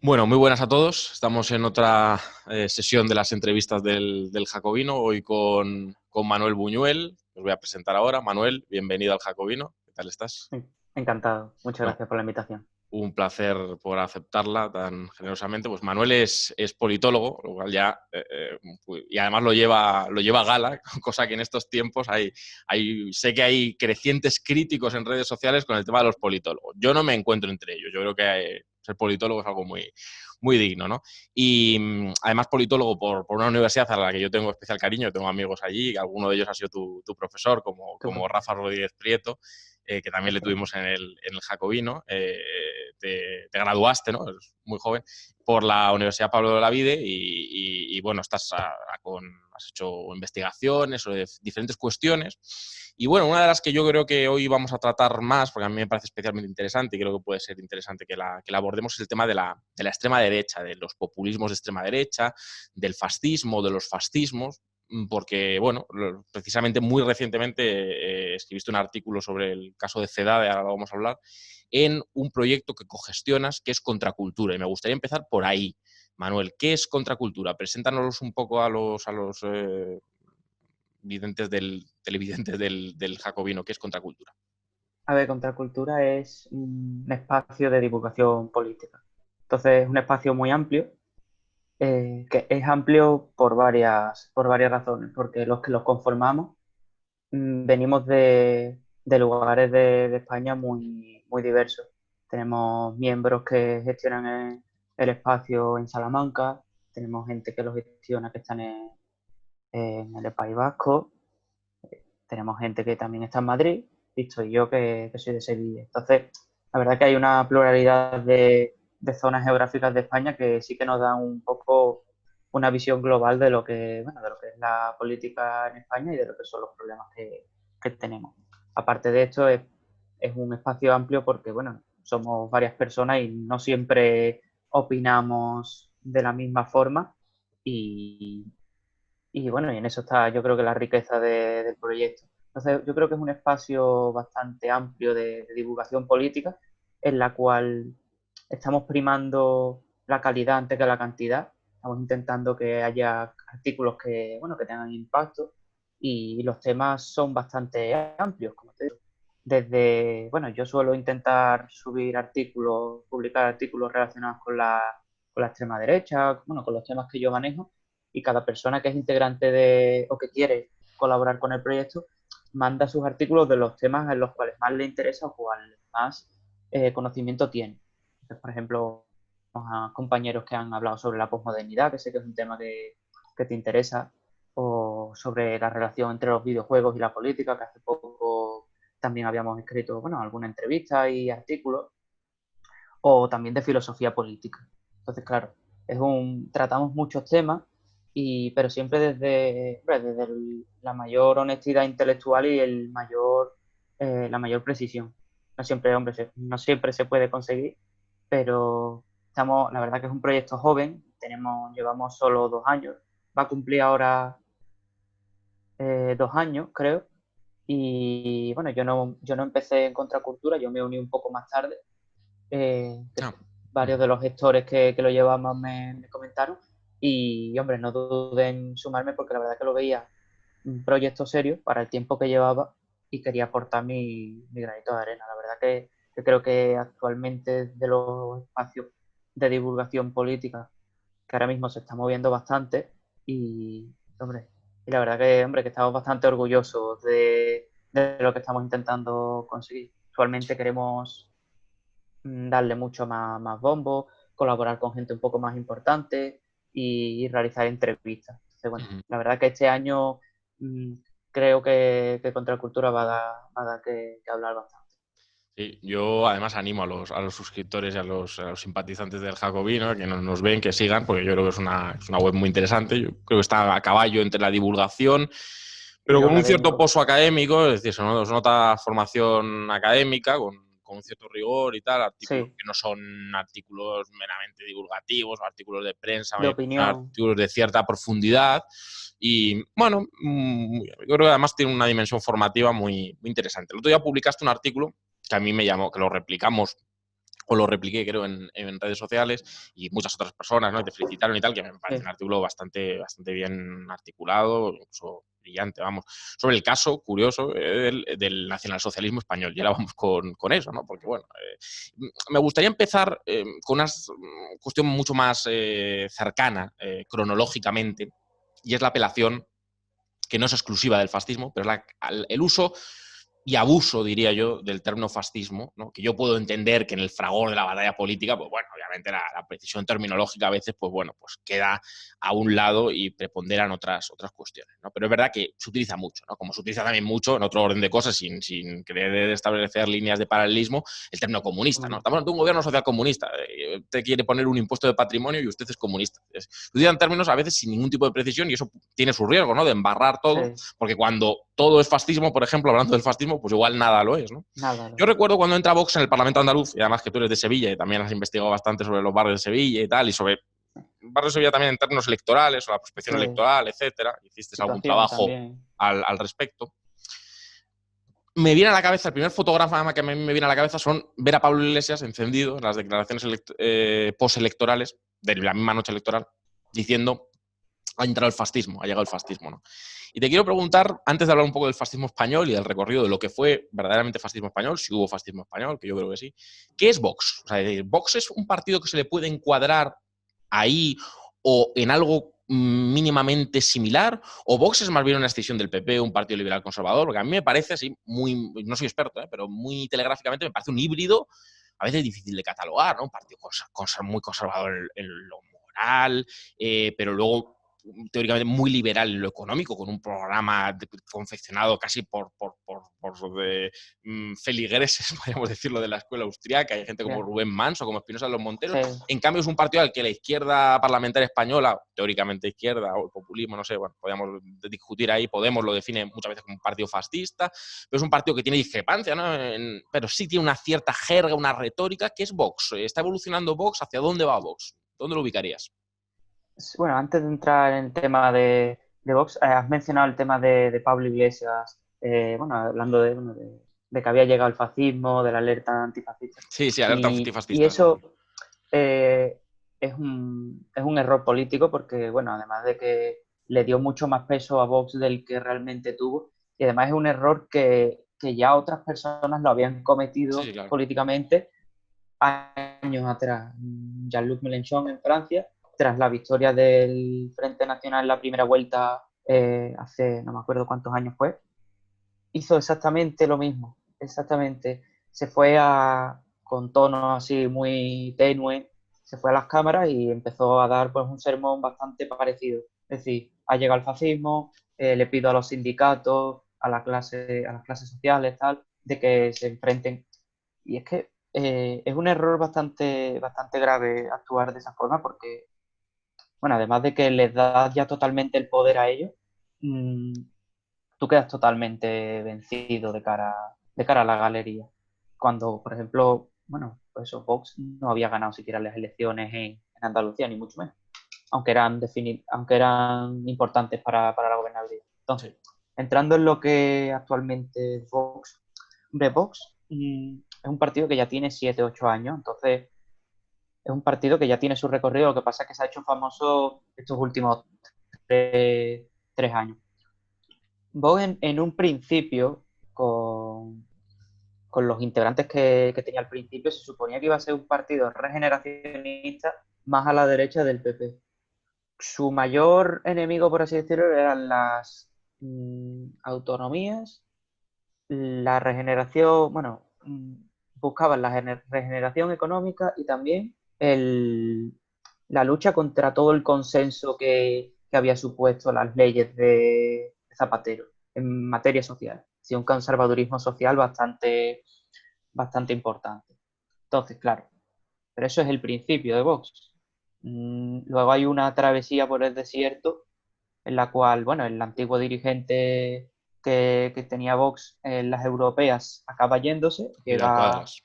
Bueno, muy buenas a todos. Estamos en otra sesión de las entrevistas del Jacobino, hoy con Manuel Buñuel. Os voy a presentar ahora. Manuel, bienvenido al Jacobino. ¿Qué tal estás? Encantado. Muchas No, gracias por la invitación. un placer por aceptarla tan generosamente. Pues Manuel es politólogo, lo cual ya, y además lo lleva a gala, cosa que en estos tiempos sé que hay crecientes críticos en redes sociales con el tema de los politólogos. Yo no me encuentro entre ellos. Yo creo que ser politólogo es algo muy digno, ¿no? Y además politólogo por una universidad a la que yo tengo especial cariño, tengo amigos allí, alguno de ellos ha sido tu profesor, Tu como profesor. Rafa Rodríguez Prieto, que también le Efectivamente. tuvimos en el Jacobino. Te graduaste, ¿no? Eres muy joven, por la Universidad Pablo de Olavide y bueno, has hecho investigaciones sobre diferentes cuestiones. Y bueno, una de las que yo creo que hoy vamos a tratar más, porque a mí me parece especialmente interesante y creo que puede ser interesante que la abordemos, es el tema de la extrema derecha, de los populismos de extrema derecha, del fascismo, de los fascismos, porque, bueno, precisamente muy recientemente escribiste un artículo sobre el caso de CEDADE, ahora lo vamos a hablar, en un proyecto que cogestionas, que es Contracultura. Y me gustaría empezar por ahí. Manuel, ¿qué es Contracultura? Preséntanos un poco a los televidentes del Jacobino, ¿qué es Contracultura? A ver, Contracultura es un espacio de divulgación política. Entonces, es un espacio muy amplio, que es amplio por varias razones, porque los que los conformamos venimos de lugares de España muy diversos. Tenemos miembros que gestionan el espacio en Salamanca, tenemos gente que lo gestiona que están en el País Vasco. Tenemos gente que también está en Madrid y estoy yo que soy de Sevilla. Entonces, la verdad que hay una pluralidad de zonas geográficas de España que sí que nos dan un poco una visión global de lo que es la política en España y de lo que son los problemas que tenemos. Aparte de esto, es un espacio amplio porque, bueno, somos varias personas y no siempre opinamos de la misma forma y, y bueno, y en eso está yo creo que la riqueza del proyecto. Entonces, yo creo que es un espacio bastante amplio de divulgación política en la cual estamos primando la calidad antes que la cantidad. Estamos intentando que haya artículos que, bueno, que tengan impacto y los temas son bastante amplios, como te digo. Desde, bueno, yo suelo intentar subir artículos, publicar artículos relacionados con la extrema derecha, bueno, con los temas que yo manejo y cada persona que es integrante o que quiere colaborar con el proyecto manda sus artículos de los temas en los cuales más le interesa o cual más conocimiento tiene. Entonces, por ejemplo, a compañeros que han hablado sobre la posmodernidad, que sé que es un tema que te interesa, o sobre la relación entre los videojuegos y la política, que hace poco también habíamos escrito, bueno, alguna entrevista y artículos, o también de filosofía política. Entonces, claro, tratamos muchos temas, pero siempre desde la mayor honestidad intelectual y la mayor precisión. No siempre, hombre, no siempre se puede conseguir, pero la verdad que es un proyecto joven, llevamos solo 2 años, va a cumplir ahora 2 años, creo, y bueno, yo no empecé en Contracultura, yo me uní un poco más tarde, que Ah, varios de los gestores que lo llevaban me comentaron. Y, hombre, no dudé en sumarme porque la verdad que lo veía un proyecto serio para el tiempo que llevaba y quería aportar mi granito de arena. La verdad que creo que actualmente de los espacios de divulgación política que ahora mismo se está moviendo bastante y, hombre, y la verdad que, hombre, que estamos bastante orgullosos de lo que estamos intentando conseguir. Actualmente queremos darle mucho más bombo, colaborar con gente un poco más importante y realizar entrevistas. Entonces, bueno, uh-huh. la verdad que este año mmm, creo que Contracultura va a dar que hablar bastante. Sí, yo además animo a los suscriptores y a los simpatizantes del Jacobino que nos ven, que sigan, porque yo creo que es una web muy interesante. Yo creo que está a caballo entre la divulgación, Y pero lo con un cierto académico. pozo académico, es decir, se nota formación académica, con un cierto rigor y tal, artículos Sí, que no son artículos meramente divulgativos o artículos de prensa, de son opinión. artículos de cierta profundidad. Y bueno, yo creo que además tiene una dimensión formativa muy interesante. El otro día publicaste un artículo que a mí me llamó, que lo replicamos o lo repliqué, creo, en redes sociales, y muchas otras personas, ¿no? Y te felicitaron y tal, que me parece un Sí, artículo bastante bien articulado, incluso brillante, vamos, sobre el caso curioso del nacionalsocialismo español. Y ahora vamos con eso, ¿no? Porque, bueno, me gustaría empezar con una cuestión mucho más cercana, cronológicamente, y es la apelación, que no es exclusiva del fascismo, pero es el uso y abuso, diría yo, del término fascismo, ¿no? Que yo puedo entender que en el fragor de la batalla política, pues bueno, obviamente la precisión terminológica a veces, pues bueno, pues queda a un lado y preponderan otras cuestiones, ¿no? Pero es verdad que se utiliza mucho, ¿no? Como se utiliza también mucho, en otro orden de cosas, sin querer establecer líneas de paralelismo, el término comunista, ¿no? Estamos ante un gobierno social comunista, usted quiere poner un impuesto de patrimonio y usted es comunista. Se utilizan términos a veces sin ningún tipo de precisión y eso tiene su riesgo, ¿no? De embarrar todo, sí, porque cuando todo es fascismo, por ejemplo, hablando del fascismo, pues igual nada lo es, ¿no? nada, Yo no. recuerdo cuando entra Vox en el Parlamento andaluz, y además que tú eres de Sevilla y también has investigado bastante sobre los barrios de Sevilla y tal, y sobre barrios de Sevilla también en términos electorales, o la prospección Sí, electoral, etcétera, hiciste algún situación trabajo también. al respecto. Me viene a la cabeza, el primer fotograma que me viene a la cabeza son ver a Pablo Iglesias encendido en las declaraciones postelectorales de la misma noche electoral, diciendo: ha entrado el fascismo, ha llegado el fascismo, ¿no? Y te quiero preguntar, antes de hablar un poco del fascismo español y del recorrido de lo que fue verdaderamente fascismo español, si hubo fascismo español, que yo creo que sí, ¿qué es Vox? O sea, ¿Vox es un partido que se le puede encuadrar ahí o en algo mínimamente similar? ¿O Vox es más bien una escisión del PP, un partido liberal conservador? Porque a mí me parece así, no soy experto, pero muy telegráficamente me parece un híbrido a veces difícil de catalogar, ¿no? Un partido muy conservador en lo moral, pero luego teóricamente muy liberal en lo económico, con un programa confeccionado casi por feligreses, podríamos decirlo, de la escuela austriaca. Hay gente como Ya. Rubén Manso, como Espinosa de los Monteros. Sí, En cambio, es un partido al que la izquierda parlamentaria española, teóricamente izquierda, o el populismo, no sé, bueno, podríamos discutir ahí, Podemos lo define muchas veces como un partido fascista, pero es un partido que tiene discrepancia, ¿no? Pero sí tiene una cierta jerga, una retórica, que es Vox. ¿Está evolucionando Vox? ¿Hacia dónde va Vox? ¿Dónde lo ubicarías? Bueno, antes de entrar en el tema de Vox, has mencionado el tema de Pablo Iglesias, bueno, hablando bueno, de que había llegado el fascismo, de la alerta antifascista. Sí, sí, alerta Y antifascista, eso. eso es un error político porque, bueno, además de que le dio mucho más peso a Vox del que realmente tuvo, y además es un error que ya otras personas lo habían Sí, sí, cometido claro. políticamente años atrás. Jean-Luc Mélenchon en Francia, tras la victoria del Frente Nacional en la primera vuelta hace no me acuerdo cuántos años fue, hizo exactamente lo mismo, exactamente. Se fue con tono así muy tenue, se fue a las cámaras y empezó a dar pues un sermón bastante parecido. Es decir, ha llegado el fascismo, le pido a los sindicatos, a las clases sociales, tal, de que se enfrenten. Y es que es un error bastante grave actuar de esa forma porque, bueno, además de que les das ya totalmente el poder a ellos, mmm, tú quedas totalmente vencido de cara a la galería. Cuando, por ejemplo, bueno, pues eso, Vox no había ganado siquiera las elecciones en Andalucía, ni mucho menos, aunque eran importantes para la gobernabilidad. Sí. Entonces, entrando en lo que actualmente es Vox, hombre, Vox es un partido que ya tiene 7 8 años, entonces es un partido que ya tiene su recorrido, lo que pasa es que se ha hecho famoso estos últimos 3 años. Vox en un principio, con los integrantes que tenía al principio, se suponía que iba a ser un partido regeneracionista más a la derecha del PP. Su mayor enemigo, por así decirlo, eran las autonomías, la regeneración, bueno, buscaban la regeneración económica y también la lucha contra todo el consenso que había supuesto las leyes de Zapatero en materia social. Sí, un conservadurismo social bastante importante. Entonces, claro, pero eso es el principio de Vox. Luego hay una travesía por el desierto en la cual, bueno, el antiguo dirigente que tenía Vox en las europeas acaba yéndose, Vidal llega Cuadras.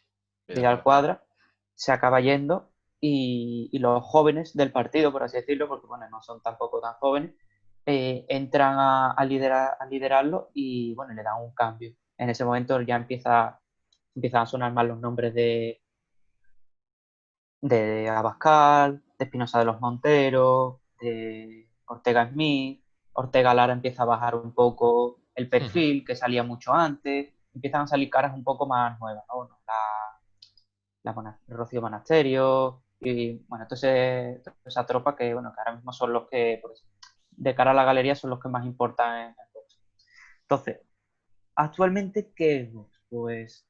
Vidal Vidal Cuadras. Cuadra, se acaba yendo y los jóvenes del partido, por así decirlo, porque bueno, no son tampoco tan jóvenes, entran a liderarlo y bueno, le dan un cambio. En ese momento ya empiezan a sonar más los nombres de Abascal, de Espinosa de los Monteros, de Ortega Smith. Ortega Lara empieza a bajar un poco el perfil, que salía mucho antes. Empiezan a salir caras un poco más nuevas, ¿no? Rocío Monasterio y, bueno, entonces toda esa tropa que, bueno, que ahora mismo son los que, pues, de cara a la galería, son los que más importan en Vox. Entonces, actualmente, ¿qué es Vox? Pues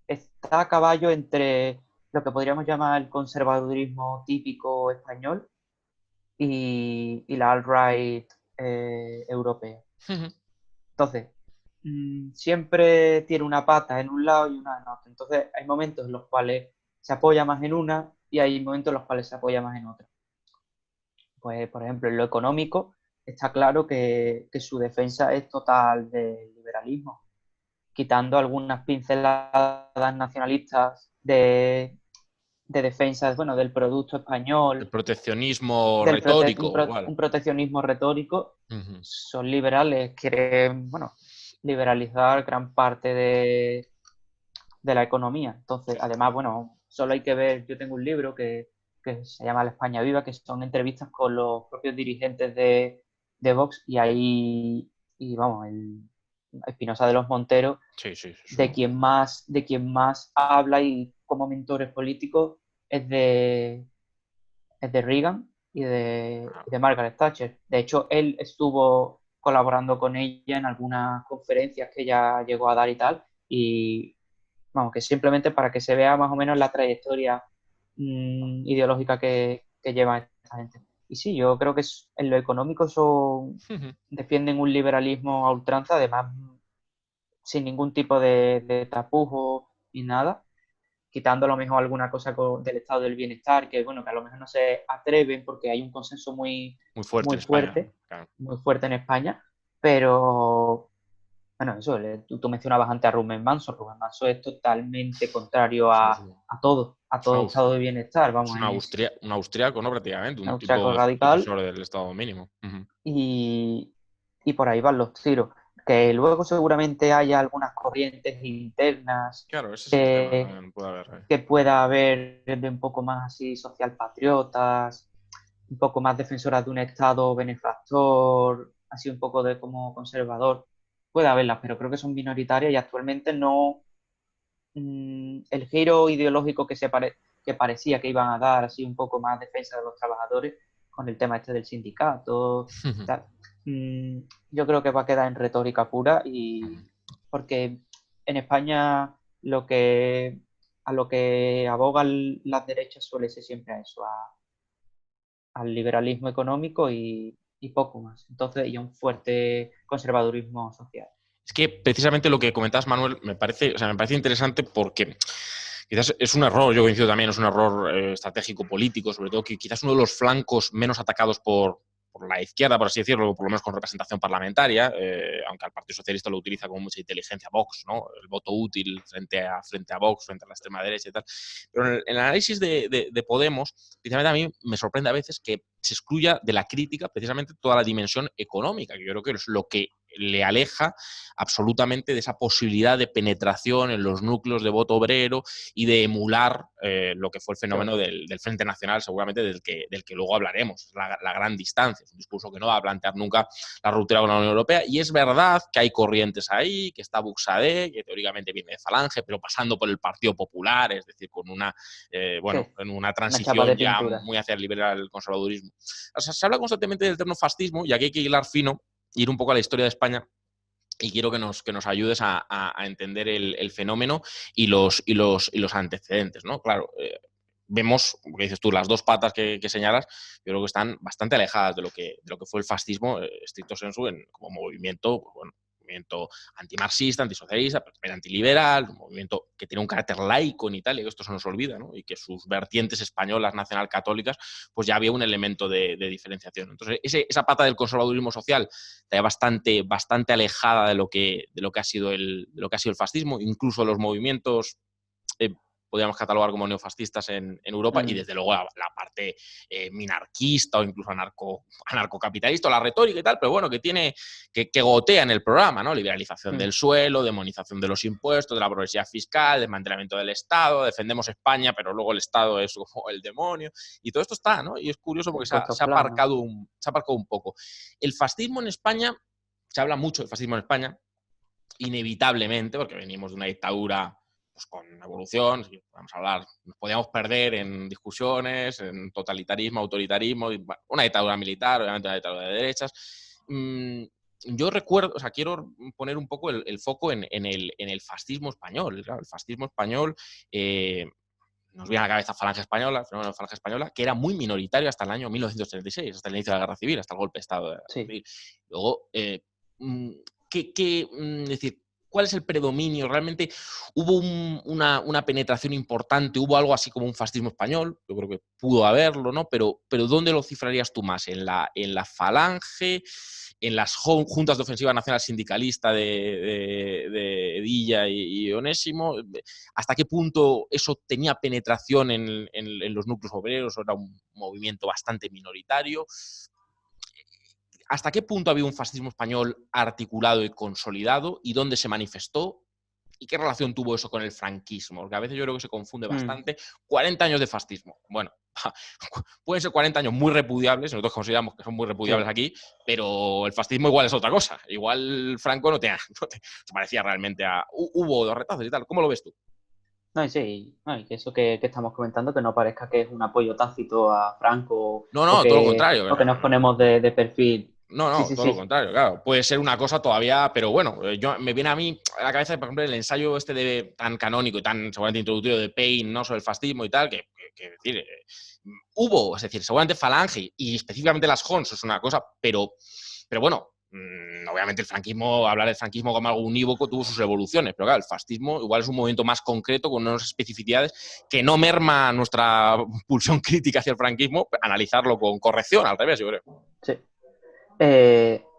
está a caballo entre lo que podríamos llamar el conservadurismo típico español y la alt-right europea. Entonces, siempre tiene una pata en un lado y una en otro. Entonces, hay momentos en los cuales se apoya más en una y hay momentos en los cuales se apoya más en otra. Pues, por ejemplo, en lo económico, está claro que su defensa es total del liberalismo, quitando algunas pinceladas nacionalistas de defensa, bueno, del producto El español, proteccionismo retórico, igual. un proteccionismo retórico. Ujú. Son liberales, quieren, bueno, liberalizar gran parte de la economía. Entonces, Sí, sí. además, bueno, solo hay que ver, yo tengo un libro que se llama La España Viva, que son entrevistas con los propios dirigentes de Vox y ahí, y vamos, el Espinosa de los Monteros, Sí, sí, de quien más habla y como mentores políticos es de Reagan Ah, y de Margaret Thatcher. De hecho, él estuvo colaborando con ella en algunas conferencias que ella llegó a dar y tal, y vamos, que simplemente para que se vea más o menos la trayectoria ideológica que lleva esta gente. Y sí, yo creo que en lo económico ujú. defienden un liberalismo a ultranza, además sin ningún tipo de tapujo ni nada, quitando a lo mejor alguna cosa del estado del bienestar, que bueno, que a lo mejor no se atreven porque hay un consenso Muy fuerte muy en España, fuerte, claro. muy fuerte en España, pero bueno, eso, tú mencionabas antes a Rubén Manso. Rubén Manso es totalmente contrario Sí, sí. a Es un, todo estado aus- de bienestar, es vamos, es un austriaco, ¿no? Prácticamente, un un austriaco tipo radical defensor del Estado mínimo. Ujú. y, y por ahí van los tiros. Que luego seguramente haya algunas corrientes internas Claro, ese es el tema que, también, puede haber. que pueda haber de un poco más así social patriotas, un poco más defensoras de un Estado benefactor, así un poco de como conservador. Puede haberlas, pero creo que son minoritarias y actualmente no. El giro ideológico que parecía que iban a dar, así un poco más defensa de los trabajadores, con el tema este del sindicato, tal, mm, yo creo que va a quedar en retórica pura y porque en España a lo que abogan las derechas suele ser siempre a eso, al liberalismo económico y poco más. Entonces, y a un fuerte conservadurismo social. Es que precisamente lo que comentabas, Manuel, me parece interesante porque quizás es un error, yo coincido también, es un error estratégico político, sobre todo que quizás uno de los flancos menos atacados por la izquierda, por así decirlo, por lo menos con representación parlamentaria, aunque al Partido Socialista lo utiliza con mucha inteligencia Vox, ¿no? El voto útil frente a Vox, frente a la extrema derecha y tal. Pero en el análisis de Podemos, precisamente a mí me sorprende a veces que se excluya de la crítica precisamente toda la dimensión económica, que yo creo que es lo que le aleja absolutamente de esa posibilidad de penetración en los núcleos de voto obrero y de emular lo que fue el fenómeno del Frente Nacional, seguramente del que luego hablaremos, la gran distancia. Es un discurso que no va a plantear nunca la ruptura con la Unión Europea. Y es verdad que hay corrientes ahí, que está Buxadé, que teóricamente viene de Falange, pero pasando por el Partido Popular, es decir, con una, Sí, en una una chapa transición de ya pintura. muy hacia el liberal conservadurismo. O sea, se habla constantemente del término fascismo y aquí hay que hilar fino, ir un poco a la historia de España y quiero que nos ayudes a entender el fenómeno y los antecedentes, ¿no? Claro, vemos, como dices tú, las dos patas que señalas, yo creo que están bastante alejadas de lo que fue el fascismo, estricto sensu, como movimiento, pues, bueno, movimiento antimarxista, antisocialista, pero también antiliberal, un movimiento que tiene un carácter laico en Italia, que esto se nos olvida, ¿no? Y que sus vertientes españolas nacional-católicas, pues ya había un elemento de diferenciación. Entonces, esa pata del conservadurismo social está bastante alejada de lo que ha sido el fascismo, incluso los movimientos podríamos catalogar como neofascistas en Europa, y Mm, desde luego la parte minarquista o incluso anarcocapitalista, o la retórica y tal, pero bueno, que gotea en el programa, ¿no? Liberalización mm, del suelo, demonización de los impuestos, de la progresividad fiscal, desmantelamiento del Estado, defendemos España, pero luego el Estado es como el demonio, y todo esto está, ¿no? Y es curioso porque puestos se ha planos. aparcado un poco. El fascismo en España, se habla mucho del fascismo en España, inevitablemente, porque venimos de una dictadura pues, con evolución, vamos a hablar, nos podíamos perder en discusiones, en totalitarismo, autoritarismo, y, bueno, una dictadura militar, obviamente una dictadura de derechas. Yo recuerdo, o sea, quiero poner un poco el foco en el fascismo español. Claro, el fascismo español, nos viene a la cabeza Falange Española, el fenómeno de Falange Española, que era muy minoritario hasta el año 1936, hasta el inicio de la Guerra Civil, hasta el golpe de Estado de la Guerra Sí. Civil. Luego, es decir, ¿cuál es el predominio? ¿Realmente hubo una penetración importante? ¿Hubo algo así como un fascismo español? Yo creo que pudo haberlo, ¿no? Pero ¿dónde lo cifrarías tú más? ¿En la Falange? ¿En las juntas de ofensiva nacional sindicalista de Edilla y Onésimo? ¿Hasta qué punto eso tenía penetración en los núcleos obreros? ¿O era un movimiento bastante minoritario? ¿Hasta qué punto había un fascismo español articulado y consolidado? ¿Y dónde se manifestó? ¿Y qué relación tuvo eso con el franquismo? Porque a veces yo creo que se confunde Mm, bastante. 40 años de fascismo. Bueno, pueden ser 40 años muy repudiables, nosotros consideramos que son muy repudiables sí. aquí, pero el fascismo igual es otra cosa. Igual Franco se parecía realmente a... Hubo dos retazos y tal. ¿Cómo lo ves tú? No, y sí, no, y que eso que estamos comentando, que no parezca que es un apoyo tácito a Franco No, o no, todo lo contrario. o que nos ponemos de perfil. No, Sí, no, sí, todo lo sí. contrario, claro. Puede ser una cosa todavía, pero bueno, me viene a mí a la cabeza, por ejemplo, el ensayo este tan canónico y tan seguramente introducido de Paine, ¿no? Sobre el fascismo y tal, que decir, hubo, es decir, seguramente Falange y específicamente las Hons es una cosa, pero bueno, obviamente el franquismo, hablar del franquismo como algo unívoco tuvo sus evoluciones, pero claro, el fascismo igual es un movimiento más concreto con unas especificidades que no merma nuestra pulsión crítica hacia el franquismo, analizarlo con corrección, al revés, yo creo. Sí.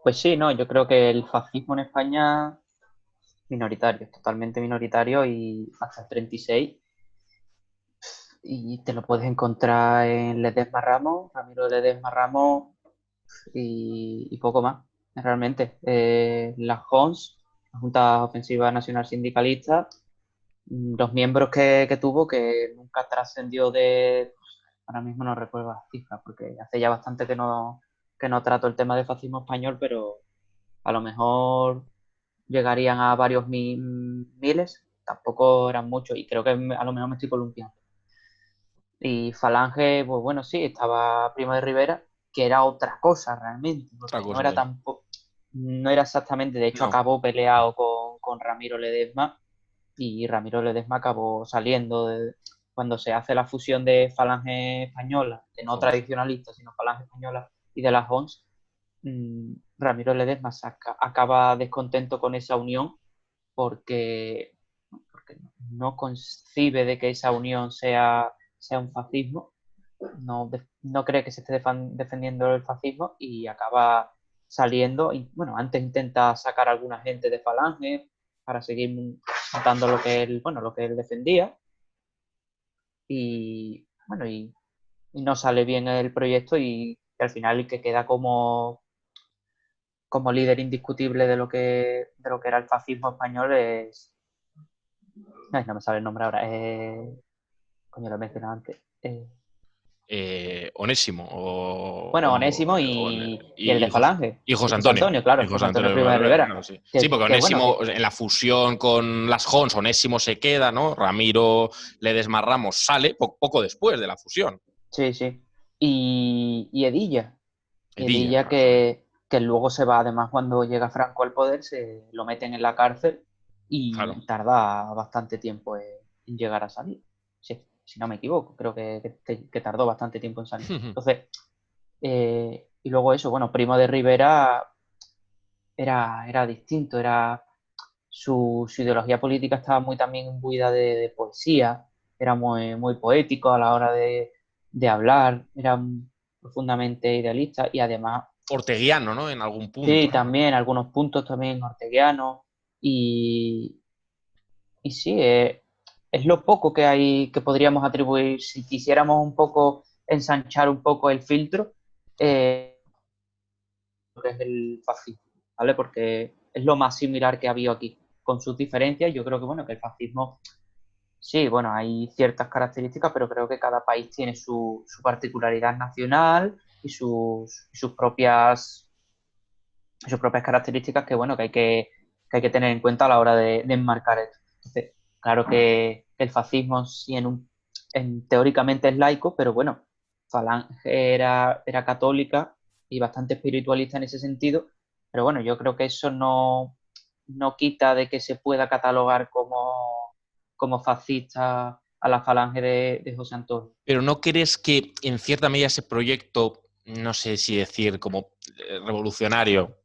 Pues sí, no, yo creo que el fascismo en España minoritario, totalmente minoritario y hasta el 36. Y te lo puedes encontrar en Ledesma Ramos, Ramiro Ledesma Ramos y poco más, realmente. La JONS, la Junta Ofensiva Nacional Sindicalista, los miembros que tuvo, que nunca trascendió ahora mismo no recuerdo las cifras, porque hace ya bastante que no trato el tema del fascismo español, pero a lo mejor llegarían a varios miles, tampoco eran muchos, y creo que a lo mejor me estoy columpiando. Y Falange, pues bueno, sí, estaba Primo de Rivera, que era otra cosa realmente, Otra porque no cosa, era sí. tampoco, no era exactamente, de hecho No, acabó peleado con Ramiro Ledesma y Ramiro Ledesma acabó saliendo cuando se hace la fusión de Falange Española, de no Jons. tradicionalista, sino Falange Española y de las ONS, Ramiro Ledesma acaba descontento con esa unión porque no concibe de que esa unión sea un fascismo, no cree que se esté defendiendo el fascismo y acaba saliendo. Y bueno, antes intenta sacar a alguna gente de Falange para seguir dando lo que él defendía. Y bueno, y no sale bien el proyecto y al final el que queda como líder indiscutible de lo que era el fascismo español es. Ay, no me sale el nombre ahora. Coño, lo he mencionado antes. Onésimo Bueno, Onésimo y el y de Falange. y Y José José Antonio. Antonio, claro, Y José José Antonio Antonio Primo de Rivera, Rivera. claro, sí. Sí, porque Bueno, Onésimo en la fusión con las Jons, Onésimo se queda, ¿no? Ramiro Ledesma Ramos sale poco después de la fusión. sí, sí. Y Edilla. Edilla, Edilla claro, también. que luego se va, además, cuando llega Franco al poder, se lo meten en la cárcel Claro. y tarda bastante tiempo en llegar a salir. Sí, si no me equivoco, creo que tardó bastante tiempo en salir. Entonces, y luego eso, bueno, Primo de Rivera era distinto, su ideología política estaba muy también imbuida de poesía, era muy poético a la hora de hablar, era profundamente idealista y además, Orteguiano, ¿no? En algún sí, punto, ¿no? también algunos puntos también orteguianos y, y sí, es lo poco que hay que podríamos atribuir, si quisiéramos un poco ensanchar un poco el filtro, lo que es el fascismo, ¿vale? Porque es lo más similar que ha habido aquí, con sus diferencias. Yo creo que, bueno, que el fascismo, sí, bueno, hay ciertas características, pero creo que cada país tiene su particularidad nacional y sus propias características que, bueno, que hay que tener en cuenta a la hora de enmarcar esto. Entonces, claro que el fascismo sí teóricamente es laico, pero bueno, Falange era católica y bastante espiritualista en ese sentido, pero bueno, yo creo que eso no quita de que se pueda catalogar como fascista a la Falange de José Antonio. Pero ¿no crees que en cierta medida ese proyecto, no sé si decir como revolucionario,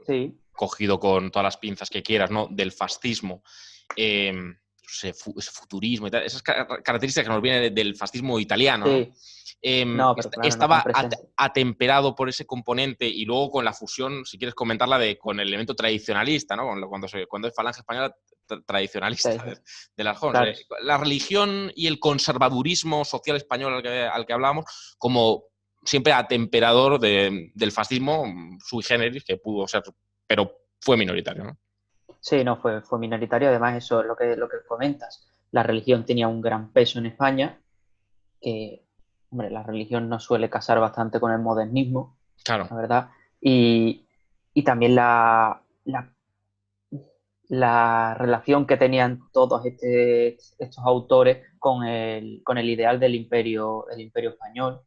Sí, cogido con todas las pinzas que quieras, ¿no? Del fascismo, no sé, futurismo y tal, esas características que nos vienen del fascismo italiano, ¿no? sí, no, pero claro, no están Estaba presentes. atemperado por ese componente y luego con la fusión, si quieres comentarla, con el elemento tradicionalista, ¿no? Cuando es Falange Española Sí, tradicionalista sí, de las Jons. claro. La religión y el conservadurismo social español al que hablábamos, como siempre atemperador del fascismo sui generis, que pudo ser, pero fue minoritario, ¿no? Sí, no, fue minoritario. Además, eso es lo que comentas. La religión tenía un gran peso en España, que, hombre, la religión no suele casar bastante con el modernismo, Claro, la verdad. Y también la relación que tenían todos estos autores con el ideal del imperio español,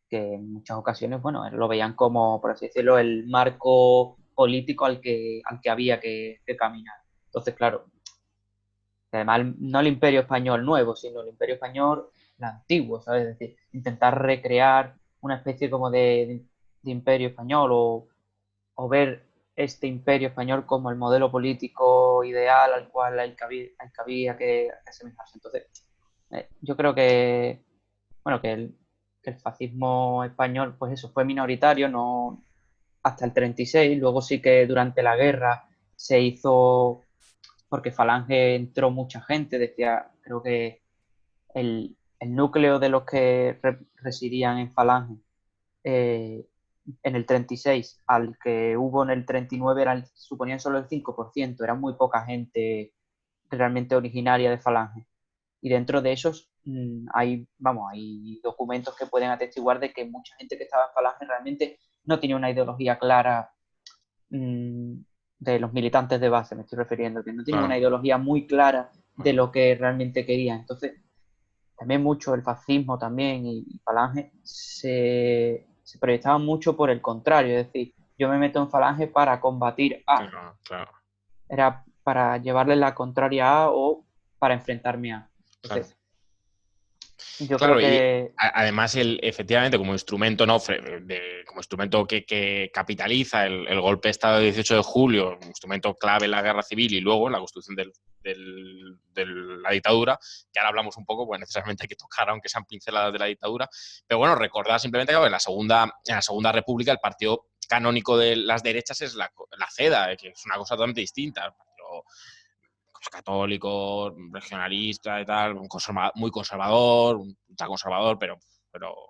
que en muchas ocasiones, bueno, lo veían como, por así decirlo, el marco político al que había que caminar. Entonces, claro, además no el imperio español nuevo, sino el imperio español el antiguo, ¿sabes? Es decir, intentar recrear una especie como de imperio español o ver este imperio español como el modelo político ideal al cual al que había que asemejarse. Entonces, yo creo que, bueno, que el fascismo español, pues eso, fue minoritario, no hasta el 36, luego sí que durante la guerra se hizo, porque Falange entró mucha gente, decía, creo que el núcleo de los que residían en Falange eh, en el 36 al que hubo en el 39 suponían solo el 5%, era muy poca gente realmente originaria de Falange. Y dentro de esos hay documentos que pueden atestiguar de que mucha gente que estaba en Falange realmente no tenía una ideología clara mmm, de los militantes de base, me estoy refiriendo, que no tienen una claro. ideología muy clara de Claro. lo que realmente querían. Entonces, también mucho el fascismo también y Falange se proyectaban mucho por el contrario, es decir, yo me meto en Falange para combatir A, Claro, claro, era para llevarle la contraria a o para enfrentarme a. claro. Entonces, yo creo Claro, y que además, efectivamente, como instrumento, ¿no? Como instrumento que capitaliza el golpe de Estado del 18 de julio, un instrumento clave en la guerra civil y luego en la construcción de la dictadura, que ahora hablamos un poco, pues necesariamente hay que tocar, aunque sean pinceladas de la dictadura, pero bueno, recordar simplemente que en la segunda República el partido canónico de las derechas es la CEDA, que es una cosa totalmente distinta. El partido católico, regionalista y tal, muy conservador, ultraconservador, pero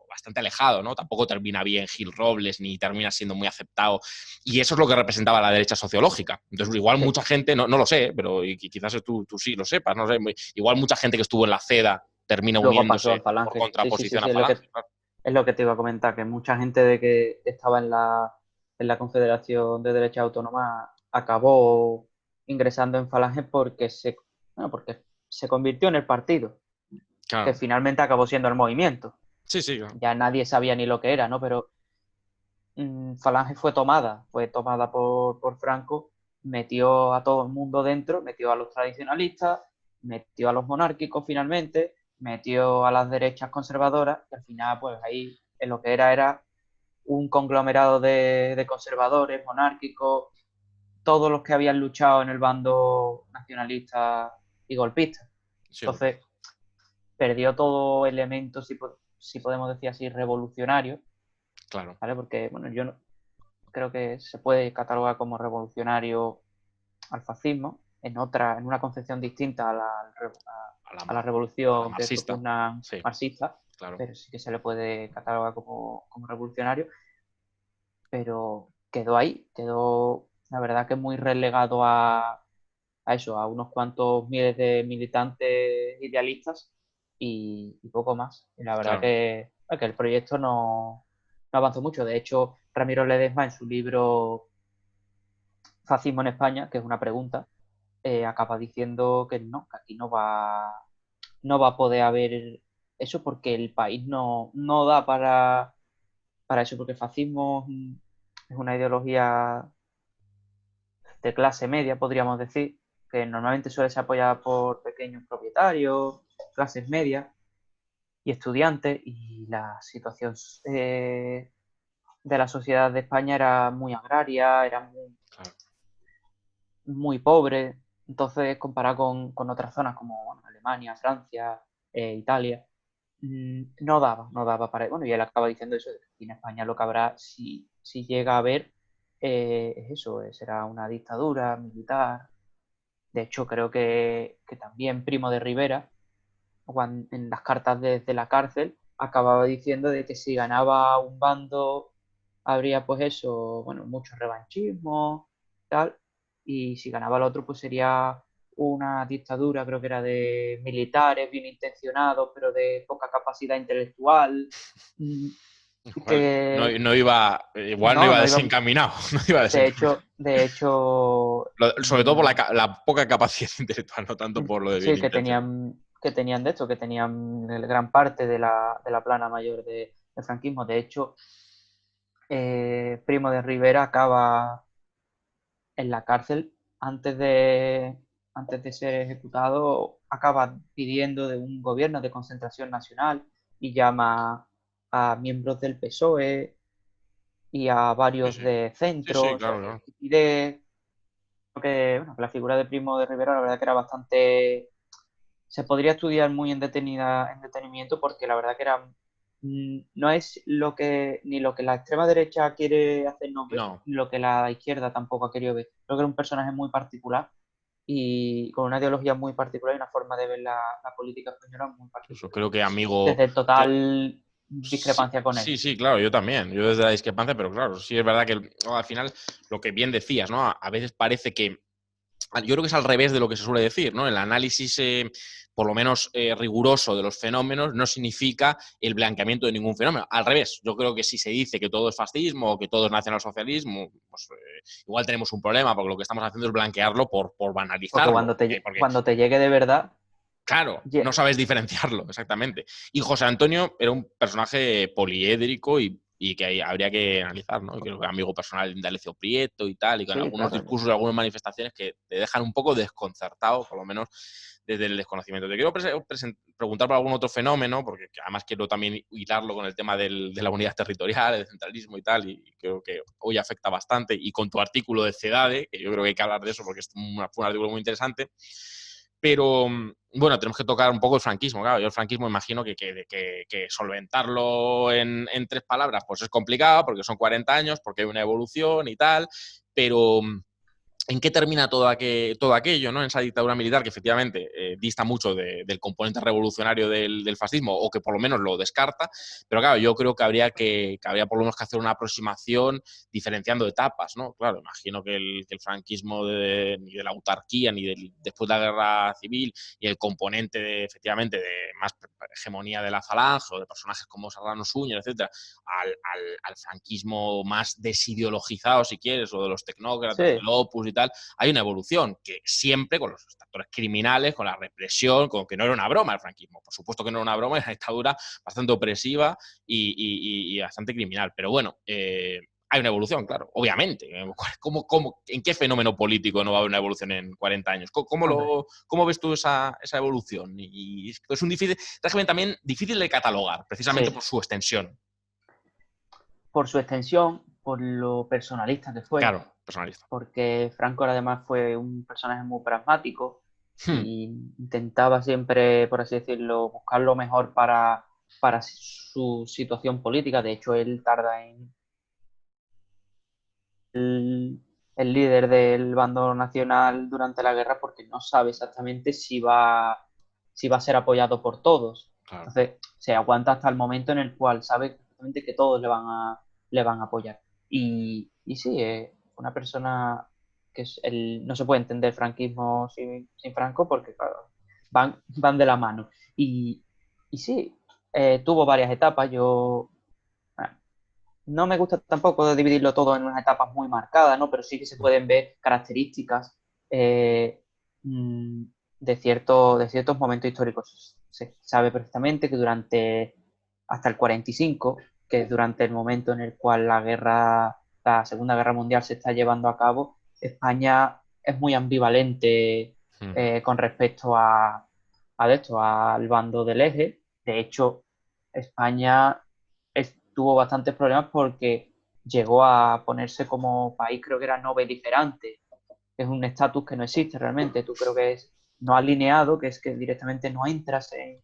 bastante alejado, ¿no? Tampoco termina bien Gil Robles ni termina siendo muy aceptado. Y eso es lo que representaba la derecha sociológica. Entonces, igual sí, mucha gente, no lo sé, pero quizás tú sí lo sepas, no sé, igual mucha gente que estuvo en la CEDA termina luego pasó uniéndose al por Falange. Sí, sí, sí, contraposición sí, a Falange. Claro. es lo que te iba a comentar, que mucha gente de que estaba en la Confederación de Derecha Autónoma acabó ingresando en Falange porque se convirtió en el partido, que Claro. finalmente acabó siendo el movimiento. Sí, sí, claro. Ya nadie sabía ni lo que era, ¿no? Pero Falange fue tomada por Franco, metió a todo el mundo dentro, metió a los tradicionalistas, metió a los monárquicos finalmente, metió a las derechas conservadoras, y al final, pues ahí en lo que era un conglomerado de conservadores, monárquicos, todos los que habían luchado en el bando nacionalista y golpista. Sí, Entonces, perdió todo elemento, si podemos decir así, revolucionario, claro. ¿vale? Porque, bueno, yo creo que se puede catalogar como revolucionario al fascismo, en una concepción distinta a la revolución que marxista. propugnan Sí, marxistas, claro. pero sí que se le puede catalogar como revolucionario, pero quedó ahí, quedó la verdad que muy relegado a eso, a unos cuantos miles de militantes idealistas y poco más. Y la verdad Claro. que el proyecto no avanzó mucho. De hecho, Ramiro Ledesma en su libro Fascismo en España, que es una pregunta, acaba diciendo que no, que aquí no va a poder haber eso porque el país no da para eso, porque el fascismo es una ideología de clase media, podríamos decir, que normalmente suele ser apoyada por pequeños propietarios, clases medias y estudiantes, y la situación de la sociedad de España era muy agraria, era Claro. muy pobre, entonces comparado con otras zonas como bueno, Alemania, Francia, Italia, no daba para... Bueno, y él acaba diciendo eso, que aquí en España lo que habrá, si llega a haber, es eso, será una dictadura militar. De hecho, creo que también Primo de Rivera, en las cartas desde la cárcel, acababa diciendo de que si ganaba un bando habría pues eso, bueno, mucho revanchismo, tal, y si ganaba el otro pues sería una dictadura, creo que era de militares bien intencionados, pero de poca capacidad intelectual, mm, Igual que no iba, igual no no, iba no iba, desencaminado, no iba desencaminado. de hecho, Sobre todo por la poca capacidad intelectual, no tanto por lo de bien sí, intencionado. que tenían de esto, que tenían gran parte de la plana mayor del franquismo. De hecho, Primo de Rivera acaba en la cárcel antes de ser ejecutado, acaba pidiendo de un gobierno de concentración nacional y llama a miembros del PSOE y a Sí, varios sí. de Sí, sí, centros claro, claro. y pide que, bueno, que la figura de Primo de Rivera la verdad que era bastante se podría estudiar muy en detenimiento porque la verdad que era no es lo que ni lo que la extrema derecha quiere hacernos ver, No, ni lo que la izquierda tampoco ha querido ver. Creo que era un personaje muy particular y con una ideología muy particular y una forma de ver la política española muy eso particular. creo que amigo. Desde total Sí, discrepancia con él. sí, sí, claro, yo también. Yo desde la discrepancia, pero claro, sí es verdad que al final lo que bien decías, ¿no? A veces parece que. Yo creo que es al revés de lo que se suele decir, ¿no? El análisis, por lo menos riguroso de los fenómenos, no significa el blanqueamiento de ningún fenómeno. Al revés, yo creo que si se dice que todo es fascismo o que todo es nacionalsocialismo, pues igual tenemos un problema, porque lo que estamos haciendo es blanquearlo por Porque banalizarlo. Porque cuando te llegue de verdad, claro, ye- no sabes diferenciarlo, exactamente. Y José Antonio era un personaje poliédrico y que habría que analizar, ¿no? Creo que amigo personal de Alessio Prieto y tal, y con sí, algunos claro. discursos y algunas manifestaciones que te dejan un poco desconcertado, por lo menos desde el desconocimiento. Te quiero preguntar por algún otro fenómeno, porque además quiero también hilarlo con el tema de la unidad territorial, el centralismo y tal, y creo que hoy afecta bastante, y con tu artículo de CEDADE, que yo creo que hay que hablar de eso porque fue un artículo muy interesante. Pero bueno, tenemos que tocar un poco el franquismo, claro. Yo el franquismo imagino que solventarlo en 3 palabras pues es complicado porque son 40 años, porque hay una evolución y tal, pero ¿en qué termina todo aquello, ¿no? En esa dictadura militar que efectivamente dista mucho del componente revolucionario del fascismo, o que por lo menos lo descarta, pero claro, yo creo que habría por lo menos que hacer una aproximación diferenciando etapas, ¿no? Claro, imagino que el franquismo ni de la autarquía, ni después de la guerra civil, y el componente efectivamente de más hegemonía de la falange, o de personajes como Serrano Suñer, etcétera, al franquismo más desideologizado, si quieres, o de los tecnócratas, del Sí, Opus y tal, hay una evolución que siempre con los actores criminales, con la represión, con que no era una broma el franquismo. Por supuesto que no era una broma, era una dictadura bastante opresiva y bastante criminal. Pero bueno, hay una evolución, claro, obviamente. En qué fenómeno político no va a haber una evolución en 40 años? hombre, ¿Cómo ves tú esa evolución? Y es un régimen también difícil de catalogar, precisamente sí. por su extensión. Por su extensión, por lo personalista que fue, Claro, personalista. porque Franco además fue un personaje muy pragmático Hmm. y intentaba siempre, por así decirlo, buscar lo mejor para su situación política. De hecho, él tarda en el líder del bando nacional durante la guerra porque no sabe exactamente si va si va a ser apoyado por todos. Claro. Entonces, se aguanta hasta el momento en el cual sabe perfectamente que todos le van a apoyar. Y sí, es una persona que no se puede entender franquismo sin Franco porque, claro, van de la mano. Y sí, tuvo varias etapas. Bueno, no me gusta tampoco dividirlo todo en unas etapas muy marcadas, ¿no? Pero sí que se pueden ver características eh, mm, de ciertos momentos históricos. Se sabe perfectamente que hasta el 45, que es durante el momento en el cual la Segunda Guerra Mundial se está llevando a cabo, España es muy ambivalente con respecto al bando del eje. De hecho, España tuvo bastantes problemas porque llegó a ponerse como país, creo que era no beligerante. Es un estatus que no existe realmente. Tú creo que es no alineado, que es que directamente no entras en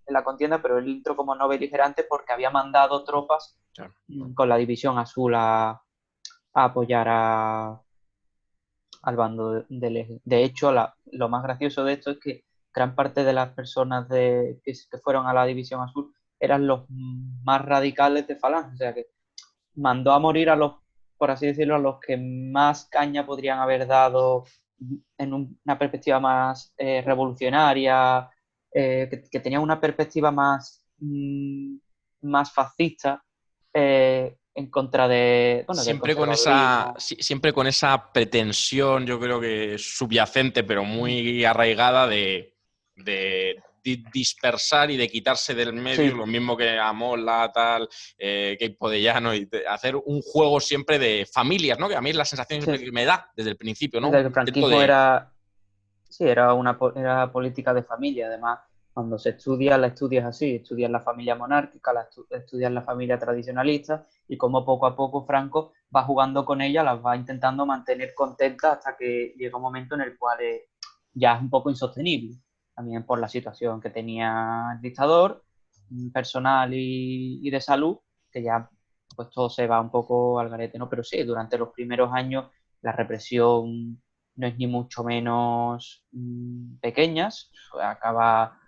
la contienda, pero él entró como no beligerante porque había mandado tropas Claro. con la División Azul a apoyar al bando del eje. De hecho, lo más gracioso de esto es que gran parte de las personas que fueron a la División Azul eran los más radicales de Falange, o sea que mandó a morir por así decirlo, a los que más caña podrían haber dado en una perspectiva más revolucionaria, que tenía una perspectiva más fascista en contra del conservadurismo. Siempre con esa pretensión, yo creo que subyacente, pero muy arraigada de dispersar y de quitarse del medio, Sí, lo mismo que a Mola, tal, que Podellano, y hacer un juego siempre de familias, ¿no? Que a mí es la sensación sí. siempre que me da desde el principio, ¿no? Desde Un que el intento franquismo de... sí, era política de familia. Además, cuando la estudias así, estudias la familia monárquica, estudias la familia tradicionalista y cómo poco a poco Franco va jugando con ella, las va intentando mantener contentas hasta que llega un momento en el cual ya es un poco insostenible. También por la situación que tenía el dictador, personal y de salud, que ya pues todo se va un poco al garete, ¿no? Pero sí, durante los primeros años la represión no es ni mucho menos pequeñas, acaba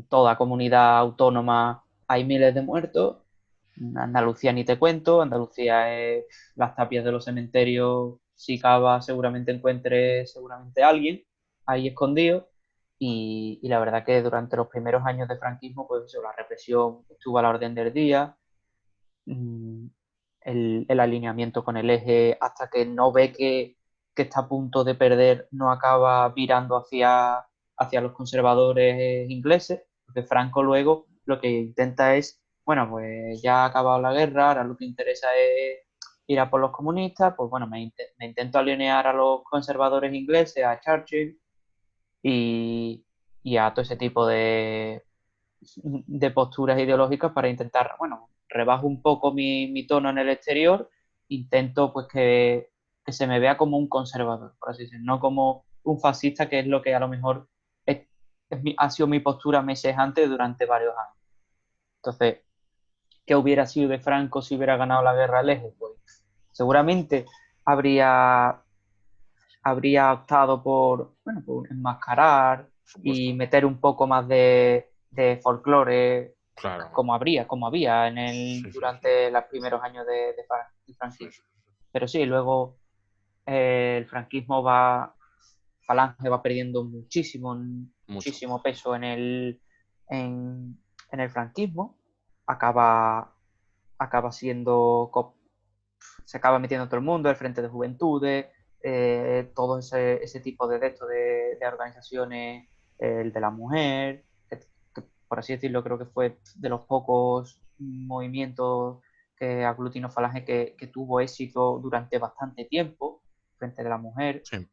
toda comunidad autónoma, hay miles de muertos, Andalucía ni te cuento, Andalucía es las tapias de los cementerios, si cava seguramente encuentre seguramente alguien ahí escondido y la verdad que durante los primeros años de franquismo pues eso, la represión estuvo a la orden del día, mm, el alineamiento con el eje hasta que no ve que está a punto de perder, no acaba virando hacia los conservadores ingleses, porque Franco luego lo que intenta es, bueno, pues ya ha acabado la guerra, ahora lo que interesa es ir a por los comunistas, pues bueno, me intento alinear a los conservadores ingleses, a Churchill y a todo ese tipo de posturas ideológicas para intentar, bueno, rebajo un poco mi tono en el exterior, intento pues que se me vea como un conservador, por así decirlo, no como un fascista, que es lo que a lo mejor ha sido mi postura meses antes durante varios años. Entonces, ¿qué hubiera sido de Franco si hubiera ganado la guerra al eje? Pues seguramente habría, habría optado bueno, por enmascarar Por y supuesto. meter un poco más de folclore Claro. como había Sí, sí, sí. durante los primeros años del Sí, franquismo. sí. Pero sí, luego el franquismo Falange va perdiendo Mucho. muchísimo peso en el franquismo, acaba, acaba siendo, se acaba metiendo todo el mundo, el Frente de Juventudes, todo ese tipo de organizaciones, el de la mujer, que, por así decirlo, creo que fue de los pocos movimientos que aglutinó Falange que tuvo éxito durante bastante tiempo, Frente de la Mujer, Sí.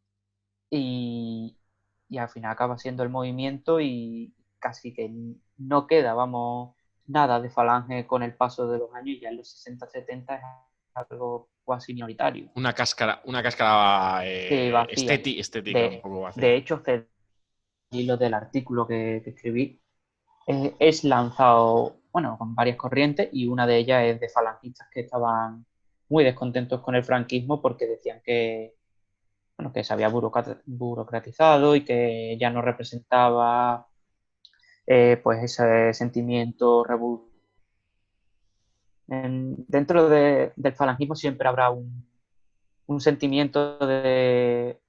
y, y al final acaba siendo el movimiento y casi que no queda, vamos, nada de Falange con el paso de los años, ya en los 60-70 es algo cuasi minoritario. Una cáscara Sí, vacía. estética un De, poco vacía. de hecho, el hilo del artículo que escribí es lanzado, bueno, con varias corrientes y una de ellas es de falangistas que estaban muy descontentos con el franquismo porque decían bueno, que se había burocratizado y que ya no representaba pues ese sentimiento revolucionario. Del falangismo siempre habrá un sentimiento de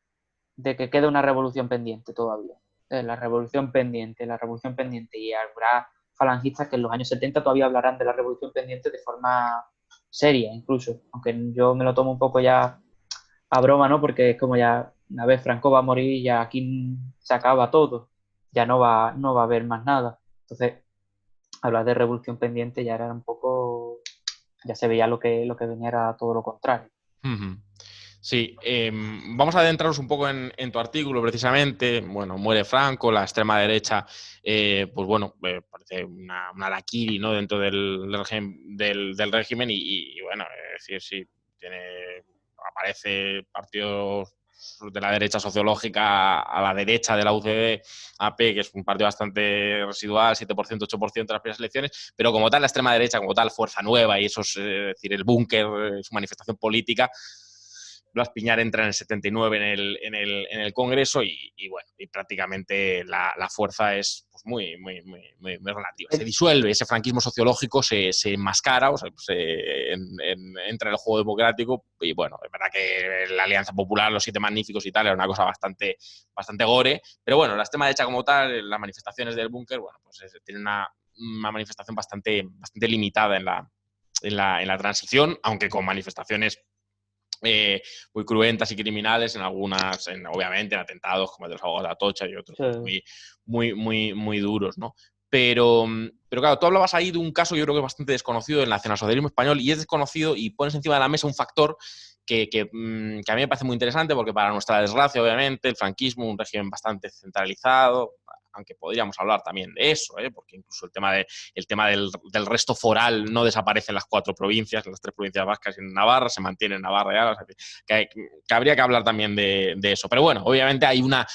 que queda una revolución pendiente todavía. La revolución pendiente. Y habrá falangistas que en los años 70 todavía hablarán de la revolución pendiente de forma seria, incluso. Aunque yo me lo tomo un poco ya a broma, ¿no? Porque es como ya, una vez Franco va a morir, ya aquí se acaba todo. Ya no va a haber más nada. Entonces, hablar de revolución pendiente ya era un poco, ya se veía lo que venía era todo lo contrario. Ujú. Sí, vamos a adentrarnos un poco en tu artículo, precisamente. Bueno, muere Franco, la extrema derecha, pues bueno, parece una harakiri, ¿no? Dentro del régimen y bueno, es decir, sí, aparece partidos de la derecha sociológica a la derecha de la UCD, AP, que es un partido bastante residual, 7%, 8% de las primeras elecciones, pero como tal, la extrema derecha, como tal, Fuerza Nueva y eso es decir, el búnker, su manifestación política. Blas Piñar entra en el 79 en el Congreso y bueno, y prácticamente la fuerza es pues, muy relativa. Se disuelve, ese franquismo sociológico se enmascara, o sea, entra en el juego democrático y bueno, es verdad que la Alianza Popular, los Siete Magníficos y tal, era una cosa bastante gore, pero bueno, la extrema derecha como tal, las manifestaciones del búnker, bueno, pues tiene una manifestación bastante limitada en la transición, aunque con manifestaciones muy cruentas y criminales en algunas, obviamente en atentados como el de los abogados de Atocha y otros Sí. pues, muy duros, ¿no? Pero claro, tú hablabas ahí de un caso que yo creo que es bastante desconocido del nacionalsocialismo español y es desconocido y pones encima de la mesa un factor que a mí me parece muy interesante porque para nuestra desgracia, obviamente, el franquismo, un régimen bastante centralizado, aunque podríamos hablar también de eso, porque incluso el tema del resto foral no desaparece en las 4 provincias, en las 3 provincias vascas y en Navarra, se mantiene en Navarra y Álava, o sea, que habría que hablar también de eso. Pero bueno, obviamente hay una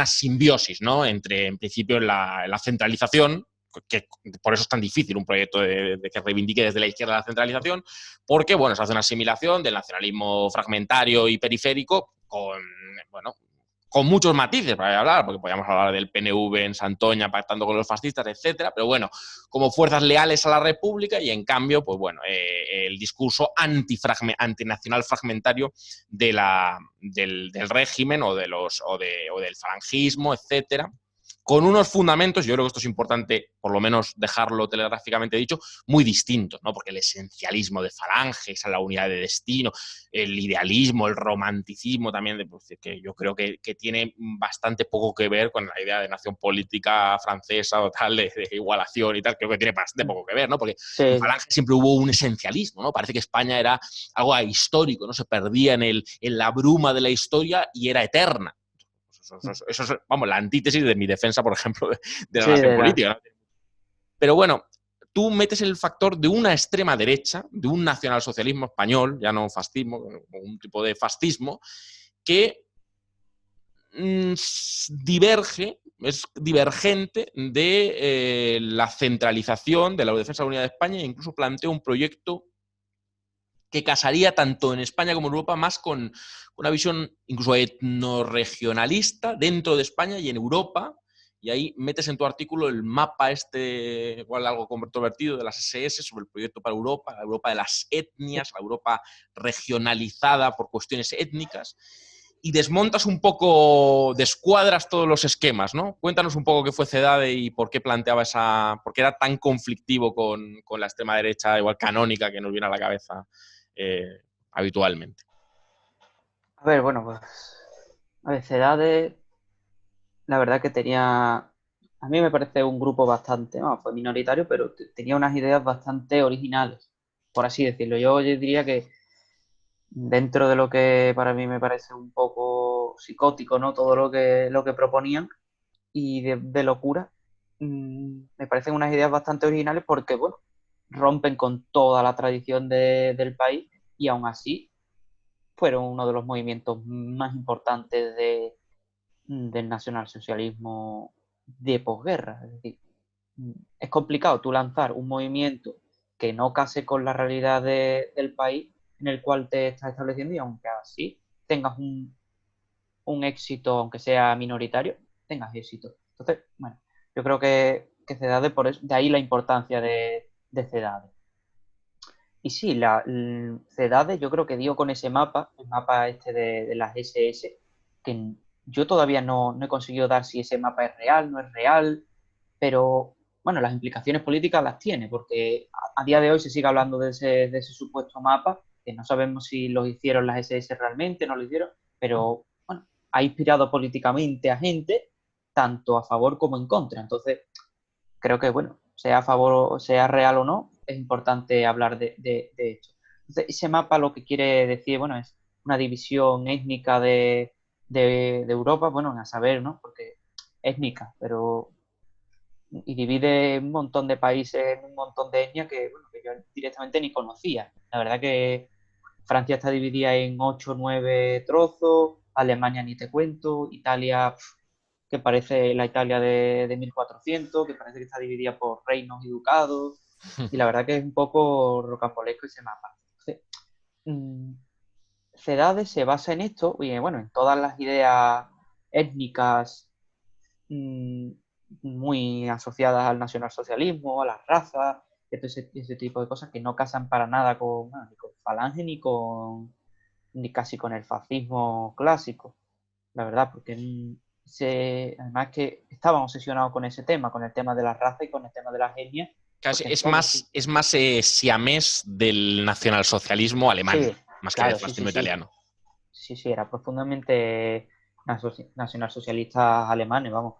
simbiosis, ¿no? Entre, en principio, la centralización, que por eso es tan difícil un proyecto de que reivindique desde la izquierda la centralización, porque, bueno, se hace una asimilación del nacionalismo fragmentario y periférico con muchos matices para hablar, porque podríamos hablar del PNV en Santoña pactando con los fascistas, etcétera, pero bueno, como fuerzas leales a la República y en cambio, pues bueno, el discurso antinacional fragmentario del régimen o del falangismo, etcétera, con unos fundamentos, yo creo que esto es importante, por lo menos dejarlo telegráficamente dicho, muy distintos, ¿no? Porque el esencialismo de Falange, esa la unidad de destino, el idealismo, el romanticismo también, pues, que yo creo que tiene bastante poco que ver con la idea de nación política francesa o tal, de igualación y tal, creo que tiene bastante poco que ver, ¿no? Porque en Sí, Falange siempre hubo un esencialismo, ¿no? Parece que España era algo ahistórico, ¿no? Se perdía en la bruma de la historia y era eterna. Eso es, vamos, la antítesis de mi defensa, por ejemplo, de la sí, nación política, ¿no? Pero bueno, tú metes el factor de una extrema derecha, de un nacionalsocialismo español, ya no fascismo, un tipo de fascismo, que diverge, es divergente de la centralización de la defensa de la unidad de España e incluso plantea un proyecto que casaría tanto en España como en Europa más con una visión incluso etnorregionalista dentro de España y en Europa. Y ahí metes en tu artículo el mapa igual algo controvertido de las SS sobre el proyecto para Europa, la Europa de las etnias, la Europa regionalizada por cuestiones étnicas. Y desmontas un poco, descuadras todos los esquemas, ¿no? Cuéntanos un poco qué fue CEDADE y por qué planteaba por qué era tan conflictivo con la extrema derecha, igual canónica, que nos viene a la cabeza habitualmente. a ver, bueno, pues a ver, Cedade, la verdad que a mí me parece un grupo bastante, no, fue minoritario, pero tenía unas ideas bastante originales, por así decirlo. Yo diría que dentro de lo que para mí me parece un poco psicótico, ¿no? Todo lo que proponían y de locura, me parecen unas ideas bastante originales porque, bueno, rompen con toda la tradición del país y aún así fueron uno de los movimientos más importantes del nacionalsocialismo de posguerra. Es decir, es complicado tú lanzar un movimiento que no case con la realidad del país en el cual te estás estableciendo y aunque así tengas un éxito, aunque sea minoritario, tengas éxito. Entonces, bueno, yo creo que CEDADE, de ahí la importancia de CEDADE. Y sí, CEDADE yo creo que dio con ese mapa, el mapa este de las SS, que yo todavía no he conseguido dar si ese mapa es real, no es real, pero bueno, las implicaciones políticas las tiene, porque a día de hoy se sigue hablando de ese supuesto mapa, que no sabemos si lo hicieron las SS realmente, no lo hicieron, pero bueno, ha inspirado políticamente a gente, tanto a favor como en contra. Entonces, creo que, bueno, sea a favor o sea real o no, es importante hablar de esto. Entonces, ese mapa lo que quiere decir, bueno, es una división étnica de Europa, bueno, a saber, ¿no? Porque étnica, pero y divide un montón de países en un montón de etnias que, bueno, que yo directamente ni conocía. La verdad que Francia está dividida en 8 o 9 trozos, Alemania ni te cuento, Italia, que parece la Italia de 1400, que parece que está dividida por reinos y ducados, y la verdad que es un poco rocambolesco ese mapa. Entonces, mm, CEDADE se basa en esto, y bueno, en todas las ideas étnicas mm, muy asociadas al nacionalsocialismo, a las razas, ese tipo de cosas que no casan para nada con, bueno, ni con Falange ni casi con el fascismo clásico, la verdad, porque además que estaban obsesionados con ese tema, con el tema de la raza y con el tema de las etnias, Casi, porque en todos, es más siamés del nacionalsocialismo alemán, sí, más que del claro, sí, sí, fascismo sí, italiano. sí, sí, era profundamente nacionalsocialistas alemanes, vamos,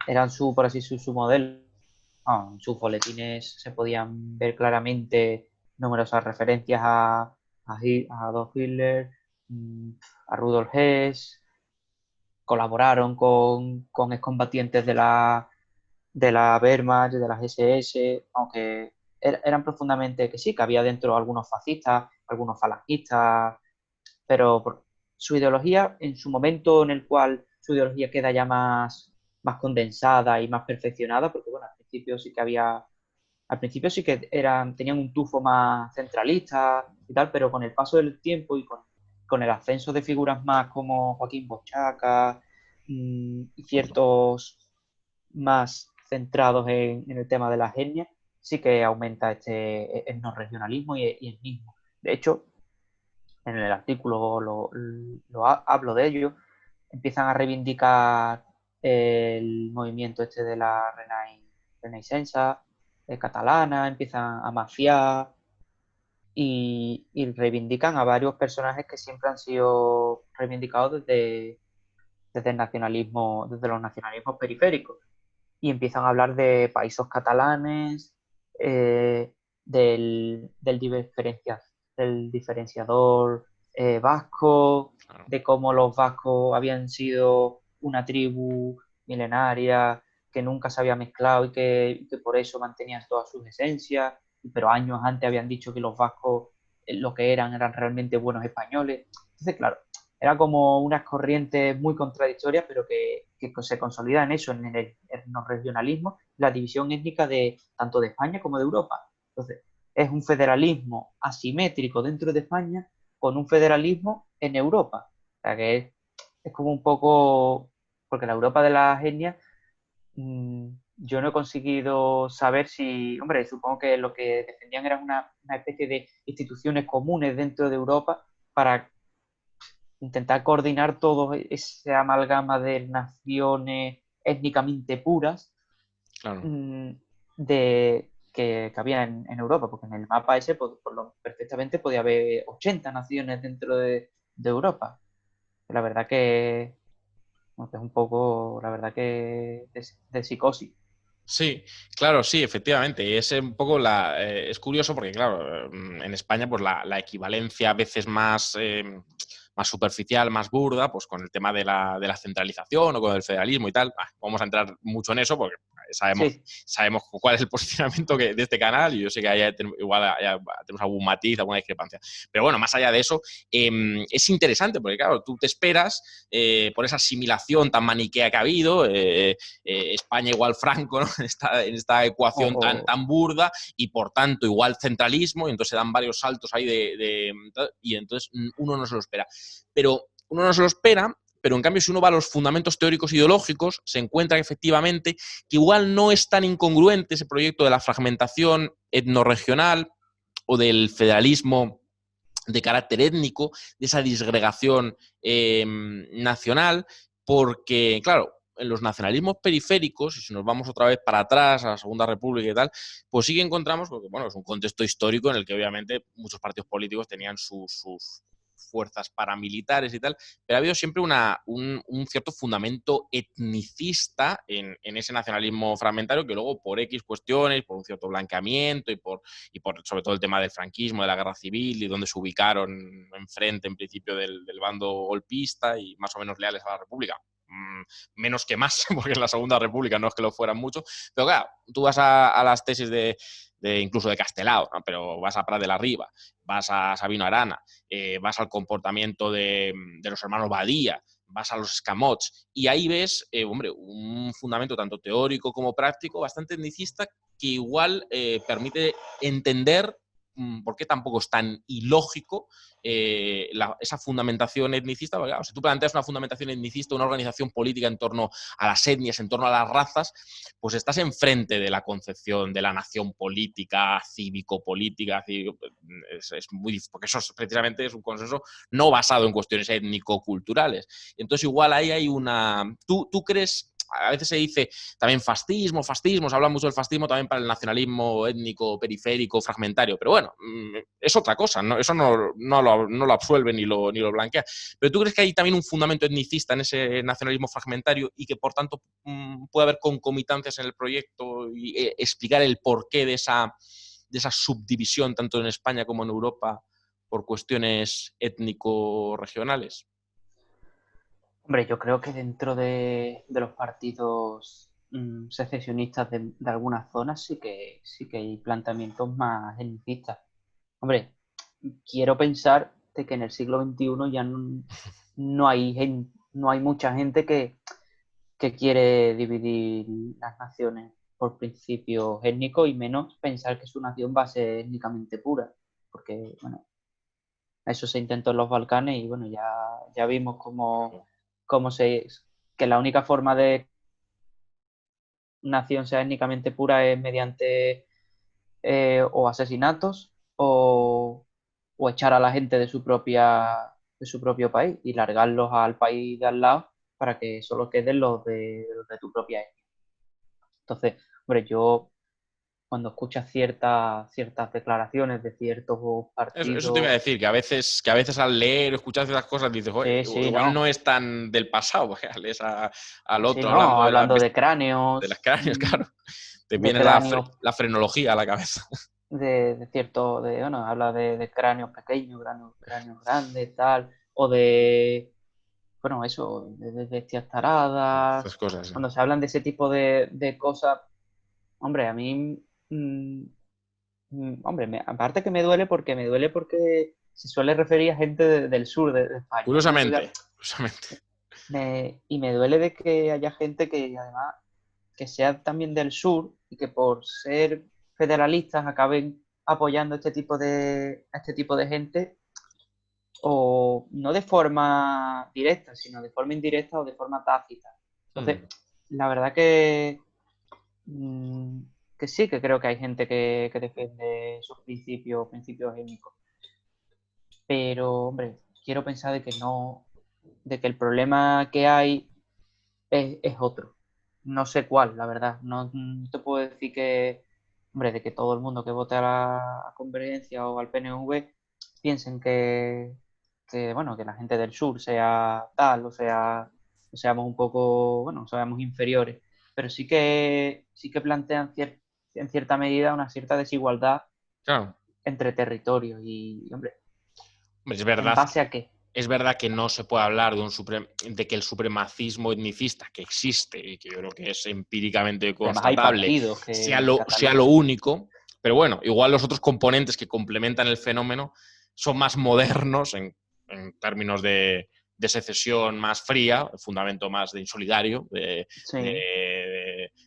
eran por así su modelo. En sus boletines se podían ver claramente numerosas referencias a Adolf Hitler, mm, a Rudolf Hess, colaboraron con excombatientes de la Wehrmacht, de las SS, aunque eran profundamente que sí, que había dentro algunos fascistas, algunos falangistas, pero su ideología, en su momento en el cual su ideología queda ya más condensada y más perfeccionada, porque bueno, al principio sí que tenían un tufo más centralista y tal, pero con el paso del tiempo y con el ascenso de figuras más como Joaquín Bochaca y ciertos más centrados en el tema de las etnias, sí que aumenta este etnorregionalismo y etnismo. De hecho, en el artículo hablo de ello, empiezan a reivindicar el movimiento este de la Renaissance catalana, empiezan a mafiar y reivindican a varios personajes que siempre han sido reivindicados desde el nacionalismo, desde los nacionalismos periféricos. Y empiezan a hablar de países catalanes, eh, del diferenciador vasco, Claro. de cómo los vascos habían sido una tribu milenaria que nunca se había mezclado y que por eso mantenían todas sus esencias, pero años antes habían dicho que los vascos lo que eran realmente buenos españoles. Entonces, claro, era como unas corrientes muy contradictorias, pero que se consolidan en eso, en el regionalismo, la división étnica de tanto de España como de Europa. Entonces, es un federalismo asimétrico dentro de España con un federalismo en Europa. O sea que es como un poco, porque la Europa de las etnias, yo no he conseguido saber si, hombre, supongo que lo que defendían era una especie de instituciones comunes dentro de Europa para intentar coordinar todo ese amalgama de naciones étnicamente puras Claro. mm, que había en Europa, porque en el mapa ese perfectamente podía haber 80 naciones dentro de Europa. La verdad bueno, que es un poco, la verdad que de psicosis. Sí, claro, sí, efectivamente. Es un poco es curioso porque, claro, en España, pues la equivalencia a veces más superficial, más burda, pues con el tema de la centralización o con el federalismo y tal. Vamos a entrar mucho en eso porque Sí, sabemos cuál es el posicionamiento de este canal y yo sé que igual tenemos algún matiz, alguna discrepancia. Pero bueno, más allá de eso, es interesante porque, claro, tú te esperas por esa asimilación tan maniquea que ha habido, España igual Franco, ¿no? En esta ecuación o, tan burda y por tanto igual centralismo y entonces se dan varios saltos ahí y entonces uno no se lo espera. Pero uno no se lo espera pero en cambio si uno va a los fundamentos teóricos ideológicos, se encuentra efectivamente que igual no es tan incongruente ese proyecto de la fragmentación etnorregional o del federalismo de carácter étnico, de esa disgregación nacional, porque, claro, en los nacionalismos periféricos, y si nos vamos otra vez para atrás, a la Segunda República y tal, pues sí que encontramos, porque bueno, es un contexto histórico en el que obviamente muchos partidos políticos tenían sus fuerzas paramilitares y tal, pero ha habido siempre un cierto fundamento etnicista en ese nacionalismo fragmentario que luego por X cuestiones, por un cierto blanqueamiento y por sobre todo el tema del franquismo, de la guerra civil y donde se ubicaron enfrente en principio del bando golpista y más o menos leales a la República. Menos que más, porque en la Segunda República no es que lo fueran mucho, pero claro, tú vas a las tesis de incluso de Castelao, ¿no? Pero vas a Prat de la Riba, vas a Sabino Arana, vas al comportamiento de los hermanos Badía, vas a los Escamots, y ahí ves, hombre, un fundamento tanto teórico como práctico bastante etnicista que igual permite entender por qué tampoco es tan ilógico esa fundamentación etnicista. Porque, claro, si tú planteas una fundamentación etnicista, una organización política en torno a las etnias, en torno a las razas, pues estás enfrente de la concepción de la nación política, cívico-política, es muy, porque eso precisamente es un consenso no basado en cuestiones étnico-culturales. Entonces igual ahí hay una... ¿Tú crees...? A veces se dice también fascismo, se habla mucho del fascismo también para el nacionalismo étnico, periférico, fragmentario, pero bueno, es otra cosa, ¿no? Eso no lo absuelve ni lo blanquea. Pero ¿tú crees que hay también un fundamento etnicista en ese nacionalismo fragmentario y que por tanto puede haber concomitancias en el proyecto y explicar el porqué de esa subdivisión tanto en España como en Europa por cuestiones étnico-regionales? Hombre, yo creo que dentro de los partidos secesionistas de algunas zonas sí que hay planteamientos más etnicistas. Hombre, quiero pensar de que en el siglo XXI ya no hay mucha gente que quiere dividir las naciones por principios étnicos y menos pensar que su nación va a ser étnicamente pura. Porque, bueno, eso se intentó en los Balcanes y, bueno, ya vimos que la única forma de nación sea étnicamente pura es mediante o asesinatos o echar a la gente de su propio país y largarlos al país de al lado para que solo queden los de tu propia etnia. Entonces, hombre, yo cuando escuchas ciertas declaraciones de ciertos Eso te iba a partidos, decir, que a veces al leer o escuchar ciertas cosas dices, sí, sí, igual no no, es tan del pasado, porque lees al sí, otro no, hablando hablando de las cráneos, cráneos, claro. Te de viene cráneos la frenología a la cabeza. bueno, habla de cráneos pequeños, cráneos grandes, tal, o de, bueno, eso, de bestias taradas. Esas cosas, sí. Cuando se hablan de ese tipo de cosas, hombre, a mí, hombre, aparte que me duele porque se suele referir a gente del sur de España, ¿no? Entonces, Curiosamente. y me duele de que haya gente que además que sea también del sur y que por ser federalistas acaben apoyando a este tipo de gente o no de forma directa, sino de forma indirecta o de forma tácita. Entonces, la verdad mm, que sí, que creo que hay gente que defiende sus principios étnicos. Pero, hombre, quiero pensar de que no, de que el problema que hay es otro. No sé cuál, la verdad. No te puedo decir que, hombre, de que todo el mundo que vote a la Convergencia o al PNV piensen bueno, que la gente del sur sea tal, o seamos un poco, bueno, seamos inferiores. Pero sí que plantean en cierta medida una cierta desigualdad Claro. entre territorios y, hombre, Hombre, ¿en base a qué? es verdad que no se puede hablar de que el supremacismo etnicista que existe y que yo creo que es empíricamente Y además hay constatable partidos sea que sea lo catalogan. único, pero bueno, igual los otros componentes que complementan el fenómeno son más modernos en términos de secesión más fría, el fundamento más de insolidario, Sí.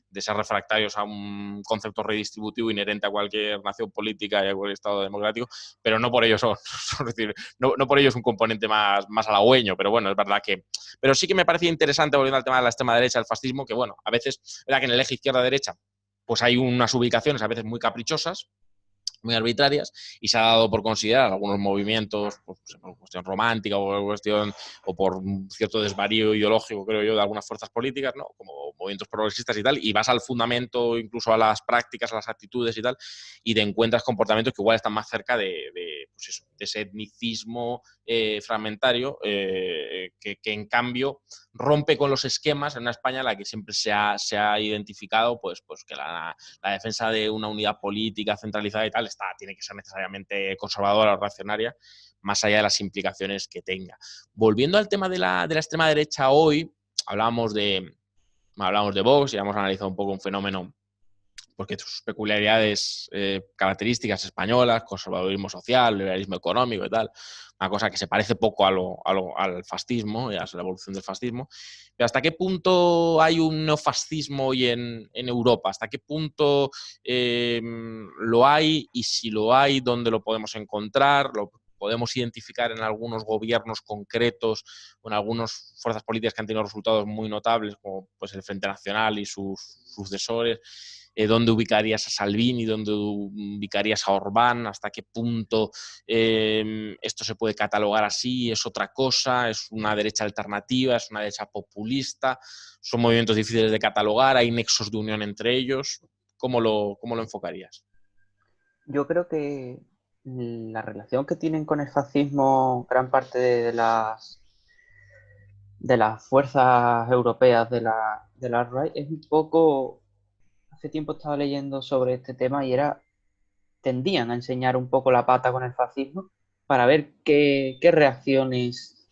de ser refractarios a un concepto redistributivo inherente a cualquier nación política y a cualquier Estado democrático, pero no por ello es decir, no por ello es un componente más halagüeño, pero bueno, es verdad que... Pero sí que me parecía interesante, volviendo al tema de la extrema derecha, del fascismo, que bueno, a veces, es verdad que en el eje izquierda-derecha pues hay unas ubicaciones a veces muy caprichosas, muy arbitrarias, y se ha dado por considerar algunos movimientos pues, por cuestión romántica o por cuestión o por un cierto desvarío ideológico, creo yo, de algunas fuerzas políticas, ¿no? Como movimientos progresistas y tal, y vas al fundamento, incluso a las prácticas, a las actitudes y tal, y te encuentras comportamientos que igual están más cerca pues eso, de ese etnicismo fragmentario que en cambio rompe con los esquemas en una España en la que siempre se ha identificado pues que la defensa de una unidad política centralizada y tal tiene que ser necesariamente conservadora o reaccionaria, más allá de las implicaciones que tenga. Volviendo al tema de la extrema derecha hoy, hablamos de Vox y hemos analizado un poco un fenómeno porque sus peculiaridades características españolas, conservadurismo social, liberalismo económico y tal, una cosa que se parece poco al fascismo y a la evolución del fascismo. Pero ¿hasta qué punto hay un neofascismo hoy en Europa? ¿Hasta qué punto lo hay? Y si lo hay, ¿dónde lo podemos encontrar? ¿Lo podemos identificar en algunos gobiernos concretos o en algunas fuerzas políticas que han tenido resultados muy notables, como pues el Frente Nacional y sus sucesores? ¿Dónde ubicarías a Salvini? ¿Dónde ubicarías a Orbán? ¿Hasta qué punto esto se puede catalogar así? ¿Es otra cosa? ¿Es una derecha alternativa? ¿Es una derecha populista? ¿Son movimientos difíciles de catalogar? ¿Hay nexos de unión entre ellos? ¿Cómo lo enfocarías? Yo creo que la relación que tienen con el fascismo gran parte de las fuerzas europeas de la alt-right es un poco... Hace tiempo estaba leyendo sobre este tema y tendían a enseñar un poco la pata con el fascismo para ver qué reacciones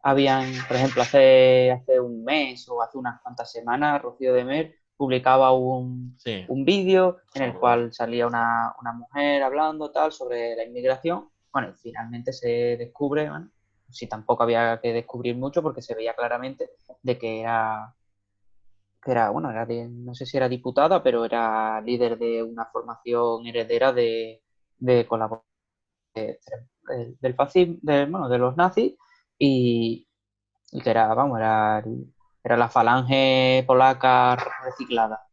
habían. Por ejemplo, hace un mes o hace unas cuantas semanas, Rocío de Mer publicaba Sí, un vídeo en el cual salía una mujer hablando tal sobre la inmigración. Bueno, y finalmente se descubre, bueno, si tampoco había que descubrir mucho porque se veía claramente de bueno, no sé si era diputada, pero era líder de una formación heredera de colaboración del fascismo, bueno, de los nazis, y, y que era, vamos, era la falange polaca reciclada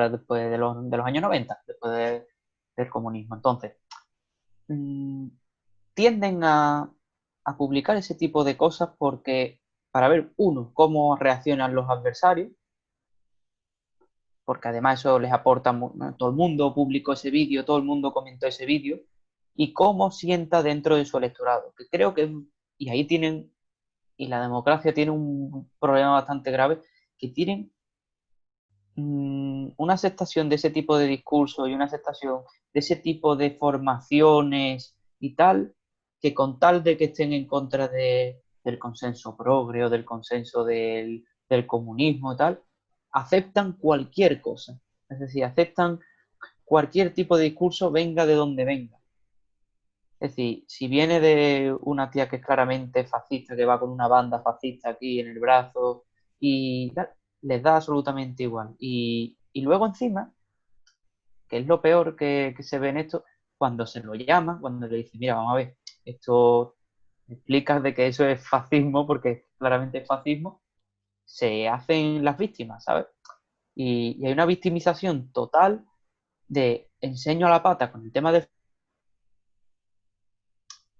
después de los años 90 después del comunismo. Entonces, mmm, tienden a publicar ese tipo de cosas porque para ver, uno, cómo reaccionan los adversarios, porque además eso les aporta, ¿no? Todo el mundo publicó ese vídeo, todo el mundo comentó ese vídeo, y cómo sienta dentro de su electorado, que creo que, y ahí tienen, y la democracia tiene un problema bastante grave, que tienen una aceptación de ese tipo de discurso y una aceptación de ese tipo de formaciones y tal, que con tal de que estén en contra del consenso progre o del consenso del comunismo y tal, aceptan cualquier cosa. Es decir, aceptan cualquier tipo de discurso, venga de donde venga. Es decir, si viene de una tía que es claramente fascista, que va con una banda fascista aquí en el brazo y tal, les da absolutamente igual. Y luego encima, que es lo peor que se ve en esto, cuando se lo llama, cuando le dice, mira, vamos a ver, esto explicas de que eso es fascismo, porque claramente es fascismo, se hacen las víctimas, ¿sabes? Y hay una victimización total de enseño a la pata con el tema del...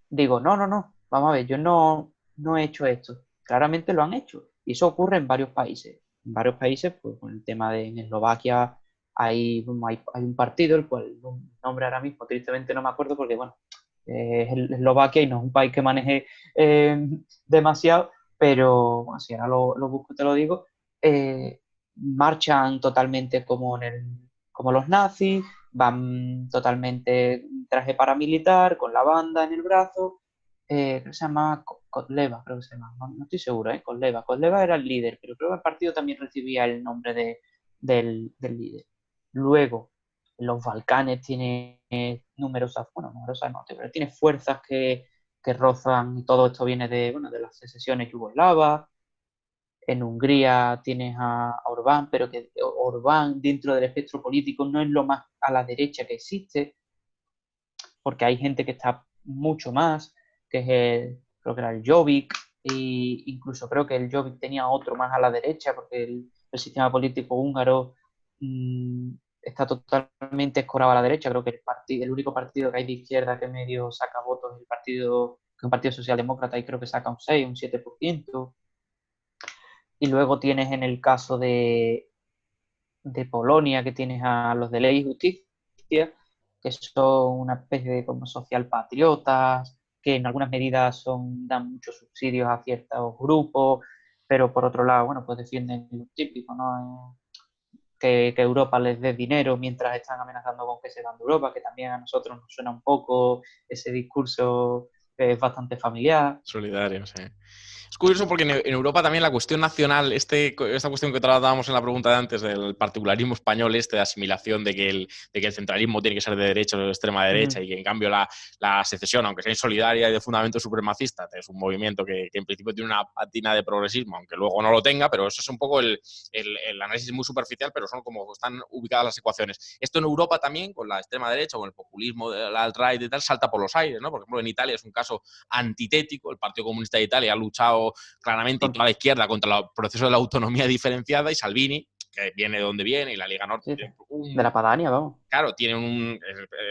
Digo, no, no, no, vamos a ver, yo no he hecho esto. Claramente lo han hecho. Y eso ocurre en varios países. En varios países, pues con el tema de en Eslovaquia hay un partido, el cual el nombre ahora mismo tristemente no me acuerdo porque, bueno, es Eslovaquia y no es un país que maneje demasiado, pero bueno, si ahora lo busco te lo digo, marchan totalmente como los nazis, van totalmente traje paramilitar, con la banda en el brazo, creo que se llama Kotleva, creo que se llama, no estoy seguro, Kotleva. Kotleva era el líder, pero creo que el partido también recibía el nombre del líder. Luego, los Balcanes tiene numerosas no, pero tiene fuerzas que rozan, y todo esto viene de las secesiones yugoslavas. En Hungría tienes a Orbán, pero que Orbán dentro del espectro político no es lo más a la derecha que existe, porque hay gente que está mucho más, que es creo que era el Jobbik, e incluso creo que el Jobbik tenía otro más a la derecha, porque el sistema político húngaro está totalmente escorado a la derecha. Creo que el único partido que hay de izquierda que medio saca votos es un partido socialdemócrata, y creo que saca un 6, un 7%. Y luego tienes en el caso de Polonia, que tienes a los de Ley y Justicia, que son una especie de como social patriotas, que en algunas medidas dan muchos subsidios a ciertos grupos, pero por otro lado, bueno, pues defienden lo típico, ¿no? Que Europa les dé dinero mientras están amenazando con que se van de Europa, que también a nosotros nos suena un poco ese discurso que es bastante familiar. Solidario, sí. Es curioso porque en Europa también la cuestión nacional, esta cuestión que tratábamos en la pregunta de antes del particularismo español, de asimilación de que el centralismo tiene que ser de derecha o de extrema derecha, y que en cambio la secesión, aunque sea insolidaria y de fundamento supremacista, es un movimiento que en principio tiene una patina de progresismo, aunque luego no lo tenga, pero eso es un poco el análisis muy superficial, pero son como están ubicadas las ecuaciones. Esto en Europa también, con la extrema derecha, con el populismo del alt-right y tal, salta por los aires, ¿no? Por ejemplo, en Italia es un caso antitético. El Partido Comunista de Italia ha luchado claramente, y toda la izquierda, contra el proceso de la autonomía diferenciada, y Salvini, que viene de donde viene, y la Liga Norte, Sí, de la Padania, vamos. Claro, tiene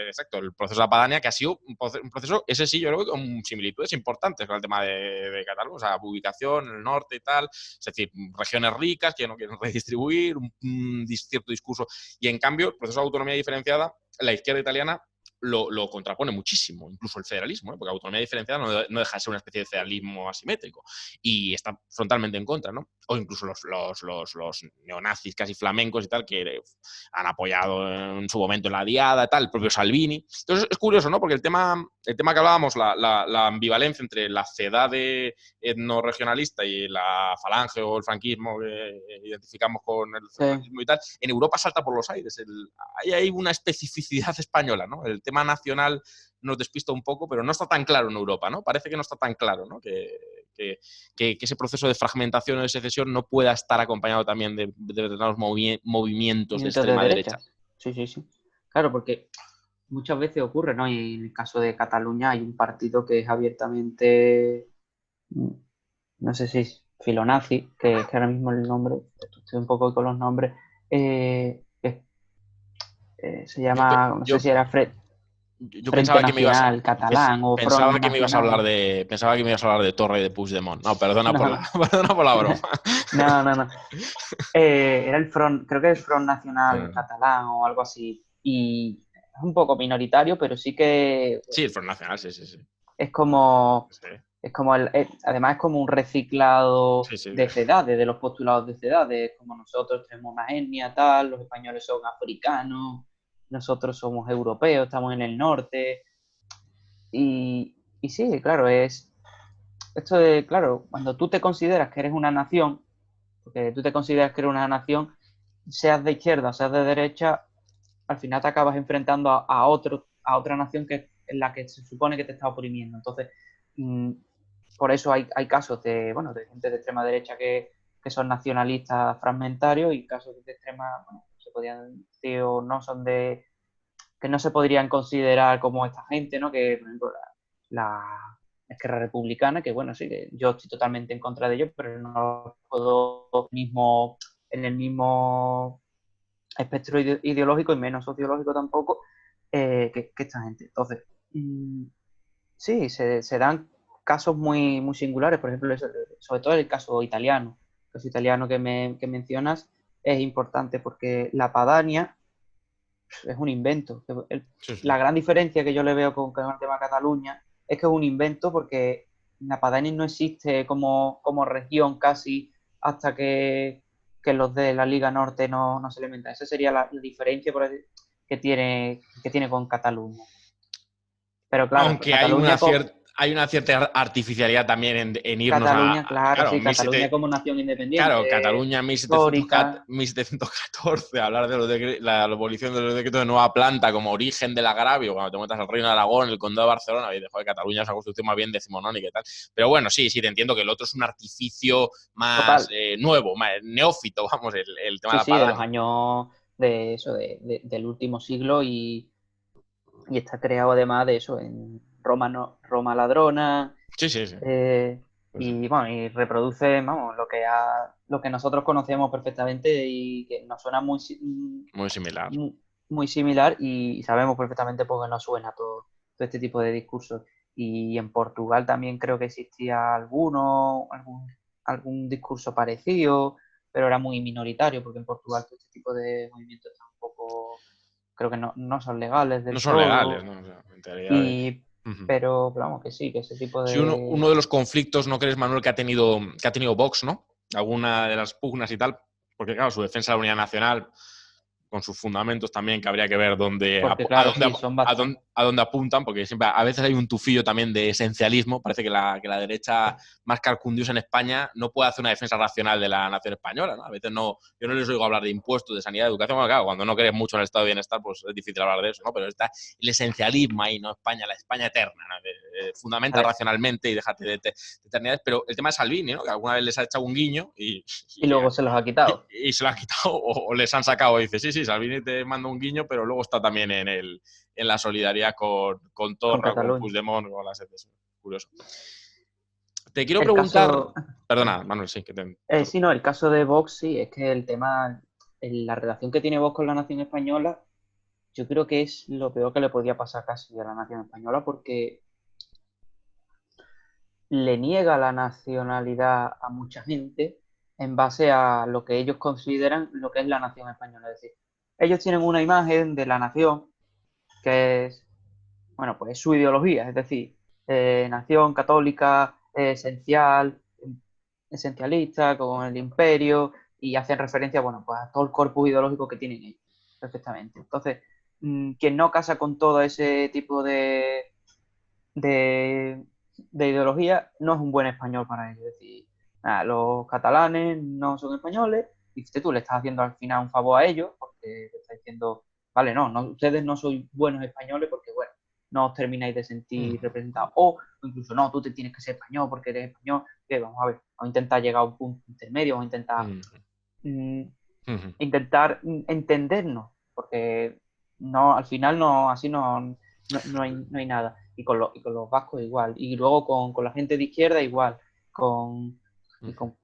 exacto, el proceso de la Padania, que ha sido un proceso, ese sí, yo creo que con similitudes importantes con el tema de Cataluña, o sea, ubicación en el norte y tal, es decir, regiones ricas que no quieren redistribuir, un cierto discurso, y en cambio, el proceso de autonomía diferenciada, la izquierda italiana lo contrapone muchísimo, incluso el federalismo, porque la autonomía diferenciada no deja de ser una especie de federalismo asimétrico, y está frontalmente en contra, ¿no? O incluso los neonazis casi flamencos y tal, que han apoyado en su momento en la diada, tal, el propio Salvini. Entonces es curioso, ¿no? Porque el tema que hablábamos, la ambivalencia entre la CEDA de etnorregionalista y la falange o el franquismo que identificamos con el federalismo y tal, en Europa salta por los aires. Ahí hay una especificidad española, ¿no? El tema nacional nos despista un poco, pero no está tan claro en Europa, ¿no? Parece que no está tan claro, ¿no? Que ese proceso de fragmentación o de secesión no pueda estar acompañado también de determinados movimientos de extrema derecha. Sí, sí, sí. Claro, porque muchas veces ocurre, ¿no? Y en el caso de Cataluña hay un partido que es abiertamente, no sé si es filonazi, que ahora mismo el nombre, estoy un poco con los nombres, se llama, no sé si era Yo Frente pensaba que me ibas Nacional Catalán o Front pensaba que me ibas a hablar Nacional. de Torra y de Puigdemont. No, perdona por No, perdona por la broma. no, no, no. Era el Front, creo que es Front Nacional Catalán o algo así. Y es un poco minoritario, pero sí que Sí, el Front Nacional, sí, sí, sí. es como, Sí, además es como un reciclado sí, sí. de edades, de los postulados de edades, como nosotros tenemos una etnia tal, los españoles son africanos, nosotros somos europeos, estamos en el norte. Y sí, claro, esto de, claro, cuando tú te consideras que eres una nación, porque tú te consideras que eres una nación, seas de izquierda, seas de derecha, al final te acabas enfrentando a otra nación que es la que se supone que te está oprimiendo. Entonces, por eso hay casos de gente de extrema derecha que son nacionalistas fragmentarios, y casos de extrema, bueno, se podrían decir, o no son que no se podrían considerar como esta gente, ¿no? Que, por ejemplo, la Esquerra Republicana, que bueno, sí, que yo estoy totalmente en contra de ello, pero no puedo en el mismo espectro ideológico, y menos sociológico tampoco, que esta gente. Entonces, sí, se dan casos muy, muy singulares. Por ejemplo, sobre todo el caso italiano. El caso italiano que mencionas es importante, porque la Padania es un invento. Sí, sí. La gran diferencia que yo le veo con el tema de Cataluña es que es un invento, porque la Padania no existe como región casi hasta que los de la Liga Norte no se alimentan. Esa sería la diferencia que tiene con Cataluña. Pero claro, Aunque hay Cataluña hay una cierta artificialidad también en irnos Cataluña, claro, claro, sí, Cataluña como nación claro, independiente, Cataluña histórica. 1714, hablar de la abolición de los decretos de Nueva Planta como origen del agravio, cuando te metas al Reino de Aragón, el Condado de Barcelona, y de joder, Cataluña es una construcción más bien decimonónica y tal. Pero bueno, sí, te entiendo que el otro es un artificio más Total. nuevo, más neófito, vamos, el tema Sí, de la sí, de los padaña. años de eso, del último siglo y está creado además de eso en Roma, Roma ladrona, Sí, sí, sí. Sí, sí. y bueno, y reproduce, vamos, lo que nosotros conocemos perfectamente y que nos suena Muy similar. muy, muy similar y sabemos perfectamente por qué nos suena todo este tipo de discursos. Y en Portugal también creo que existía algún discurso parecido, pero era muy minoritario, porque en Portugal todo este tipo de movimientos están un poco, creo que no son legales No del son legales, todo. ¿no? O sea, en teoría Y, Ujú. pero vamos, que sí, que ese tipo Sí, uno de... de los conflictos, ¿no crees, Manuel, que ha tenido Vox, ¿no? Alguna de las pugnas y tal, porque claro, su defensa de la unidad nacional, con sus fundamentos también, que habría que ver Porque claro, sí, son bastante... a dónde apuntan, porque siempre a veces hay un tufillo también de esencialismo. Parece que la derecha más carcundiosa en España no puede hacer una defensa racional de la nación española, ¿no? A veces no, yo no les oigo hablar de impuestos, de sanidad, de educación. Bueno, claro, cuando no crees mucho en el estado de bienestar, pues es difícil hablar de eso, ¿no? Pero está el esencialismo ahí, ¿no? España, la España eterna, ¿no? A Fundamenta ver, racionalmente y déjate de eternidades. Pero el tema de Salvini, ¿no? Que alguna vez les ha echado un guiño y luego se los ha quitado y se lo han quitado o les han sacado. Y dice, sí, sí, Salvini te manda un guiño, pero luego está también en la solidaridad con con Torra, con Cataluña. Puigdemont, con la SECES. Curioso. Te quiero El preguntar, caso... perdona, Manuel, sí, que te Sí, no, el caso de Vox sí, es que el tema, la relación que tiene Vox con la nación española, yo creo que es lo peor que le podía pasar casi a la nación española porque le niega la nacionalidad a mucha gente en base a lo que ellos consideran lo que es la nación española. Es decir, ellos tienen una imagen de la nación que es, bueno, pues su ideología, es decir, nación católica, esencialista, con el imperio, y hacen referencia, bueno, pues a todo el corpus ideológico que tienen ellos, perfectamente. Entonces, quien no casa con todo ese tipo de, de ideología no es un buen español para ellos. Es decir, nada, los catalanes no son españoles, y tú le estás haciendo al final un favor a ellos, porque te estás diciendo, vale, ustedes no sois buenos españoles porque, bueno, no os termináis de sentir representados. O incluso, no, tú te tienes que ser español porque eres español. Que vamos a ver, vamos a intentar llegar a un punto intermedio, vamos a mm, intentar entendernos, porque no, al final no, así no hay nada. Y con los vascos igual. Y luego con la gente de izquierda igual. Con, y con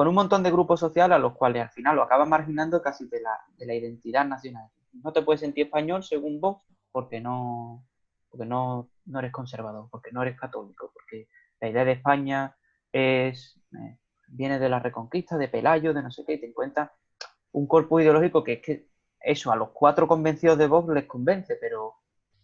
un montón de grupos sociales a los cuales al final lo acaban marginando casi de la identidad nacional. No te puedes sentir español según vos porque no eres conservador, porque no eres católico, porque la idea de España viene de la Reconquista, de Pelayo, de no sé qué, y te encuentras un cuerpo ideológico que es que eso a los cuatro convencidos de Vox les convence, pero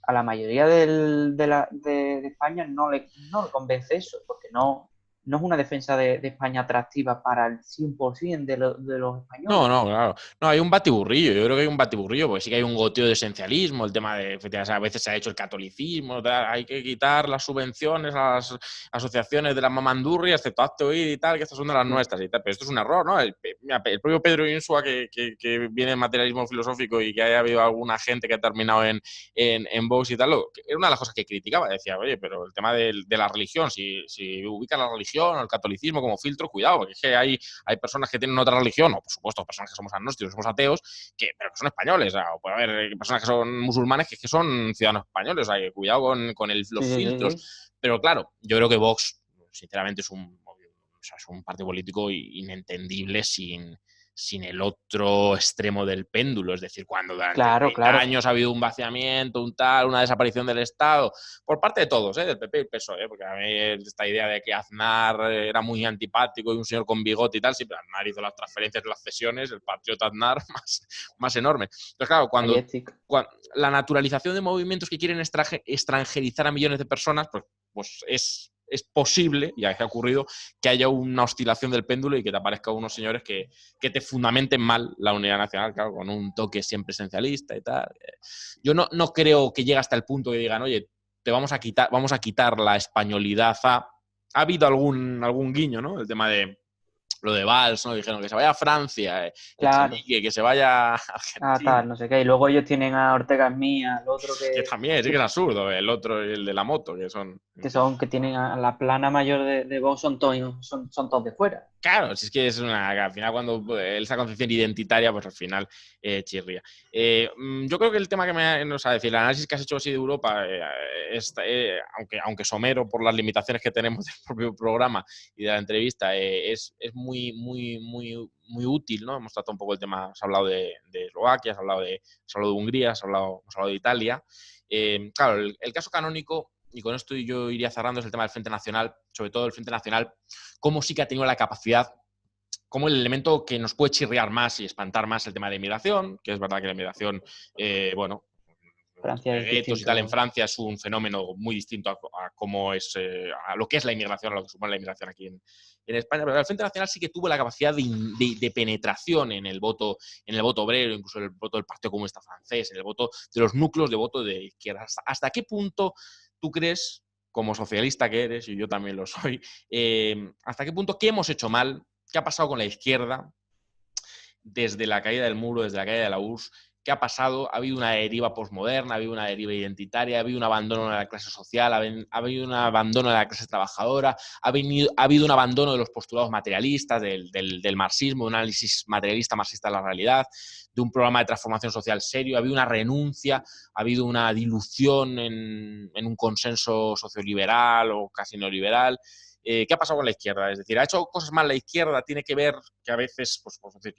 a la mayoría de España no le convence eso, porque no es una defensa de España atractiva para el 100% de los No, españoles. no, claro. No, hay un batiburrillo. Yo creo que hay un batiburrillo, porque sí que hay un goteo de esencialismo, el tema de, efectivamente, a veces se ha hecho el catolicismo, hay que quitar las subvenciones a las asociaciones de la mamandurria, excepto Hazte Oír y tal, que estas son de las Sí, nuestras y tal. Pero esto es un error, ¿no? El propio Pedro Insua, que viene en materialismo filosófico y que haya habido alguna gente que ha terminado en Vox y tal, era una de las cosas que criticaba. Decía, oye, pero el tema de la religión, si ubican la religión o el catolicismo como filtro, cuidado, porque es que hay personas que tienen otra religión, o por supuesto personas que somos agnósticos, somos ateos, pero que son españoles, o sea, o puede haber personas que son musulmanes que son ciudadanos españoles, o sea, que cuidado con sí, los sí, sí, filtros. sí. Pero claro, yo creo que Vox, sinceramente, es un partido político inentendible sin el otro extremo del péndulo. Es decir, cuando durante Claro, 30 claro. años ha habido un vaciamiento, una desaparición del Estado, por parte de todos, del PP y el PSOE, porque a mí esta idea de que Aznar era muy antipático y un señor con bigote y tal, sí, pero Aznar hizo las transferencias de las cesiones, el patriota Aznar más enorme. Entonces, claro, Majestic. la naturalización de movimientos que quieren extranjerizar a millones de personas, pues es posible, ya que ha ocurrido, que haya una oscilación del péndulo y que te aparezcan unos señores que te fundamenten mal la unidad nacional, claro, con un toque siempre esencialista y tal. Yo no creo que llegue hasta el punto que digan, oye, te vamos a quitar la españolidad a... Ha habido algún guiño, ¿no? El tema de lo de Valls, ¿no? Dijeron que se vaya a Francia, Claro. Echenique, que se vaya a Ah, Argentina. tal, no sé qué. Y luego ellos tienen a Ortega Smith, al otro Que también, sí que es absurdo, el otro y el de la moto, que son... que tienen a la plana mayor de Vox, son todos de fuera. Claro, si es que es una... Al final cuando esa concepción identitaria, pues al final chirría. Yo creo que el tema que o sea, decir, el análisis que has hecho así de Europa, aunque somero por las limitaciones que tenemos del propio programa y de la entrevista, es muy útil, ¿no? Hemos tratado un poco el tema, has hablado de Eslovaquia, has hablado de Hungría, hemos hablado de Italia. Claro, el caso canónico, y con esto yo iría cerrando, es el tema del Frente Nacional, sobre todo el Frente Nacional, cómo sí que ha tenido la capacidad, como el elemento que nos puede chirriar más y espantar más el tema de la inmigración, que es verdad que la inmigración, bueno, Francia es guetos y tal en distinto. Francia es un fenómeno muy distinto a cómo es, a lo que es la inmigración, a lo que supone la inmigración aquí en España, pero el Frente Nacional sí que tuvo la capacidad de penetración en el voto obrero, incluso en el voto del Partido Comunista Francés, en el voto de los núcleos de voto de izquierda. ¿Hasta qué punto tú crees, como socialista que eres, y yo también lo soy, hasta qué punto, qué hemos hecho mal, qué ha pasado con la izquierda desde la caída del muro, desde la caída de la URSS? ¿Qué ha pasado? Ha habido una deriva posmoderna, ha habido una deriva identitaria, ha habido un abandono de la clase social, ha habido un abandono de la clase trabajadora, ha habido un abandono de los postulados materialistas, del marxismo, de un análisis materialista marxista de la realidad, de un programa de transformación social serio, ha habido una renuncia, ha habido una dilución en un consenso socioliberal o casi neoliberal. ¿Qué ha pasado con la izquierda? Es decir, ¿ha hecho cosas mal la izquierda? ¿Tiene que ver que a veces pues decir,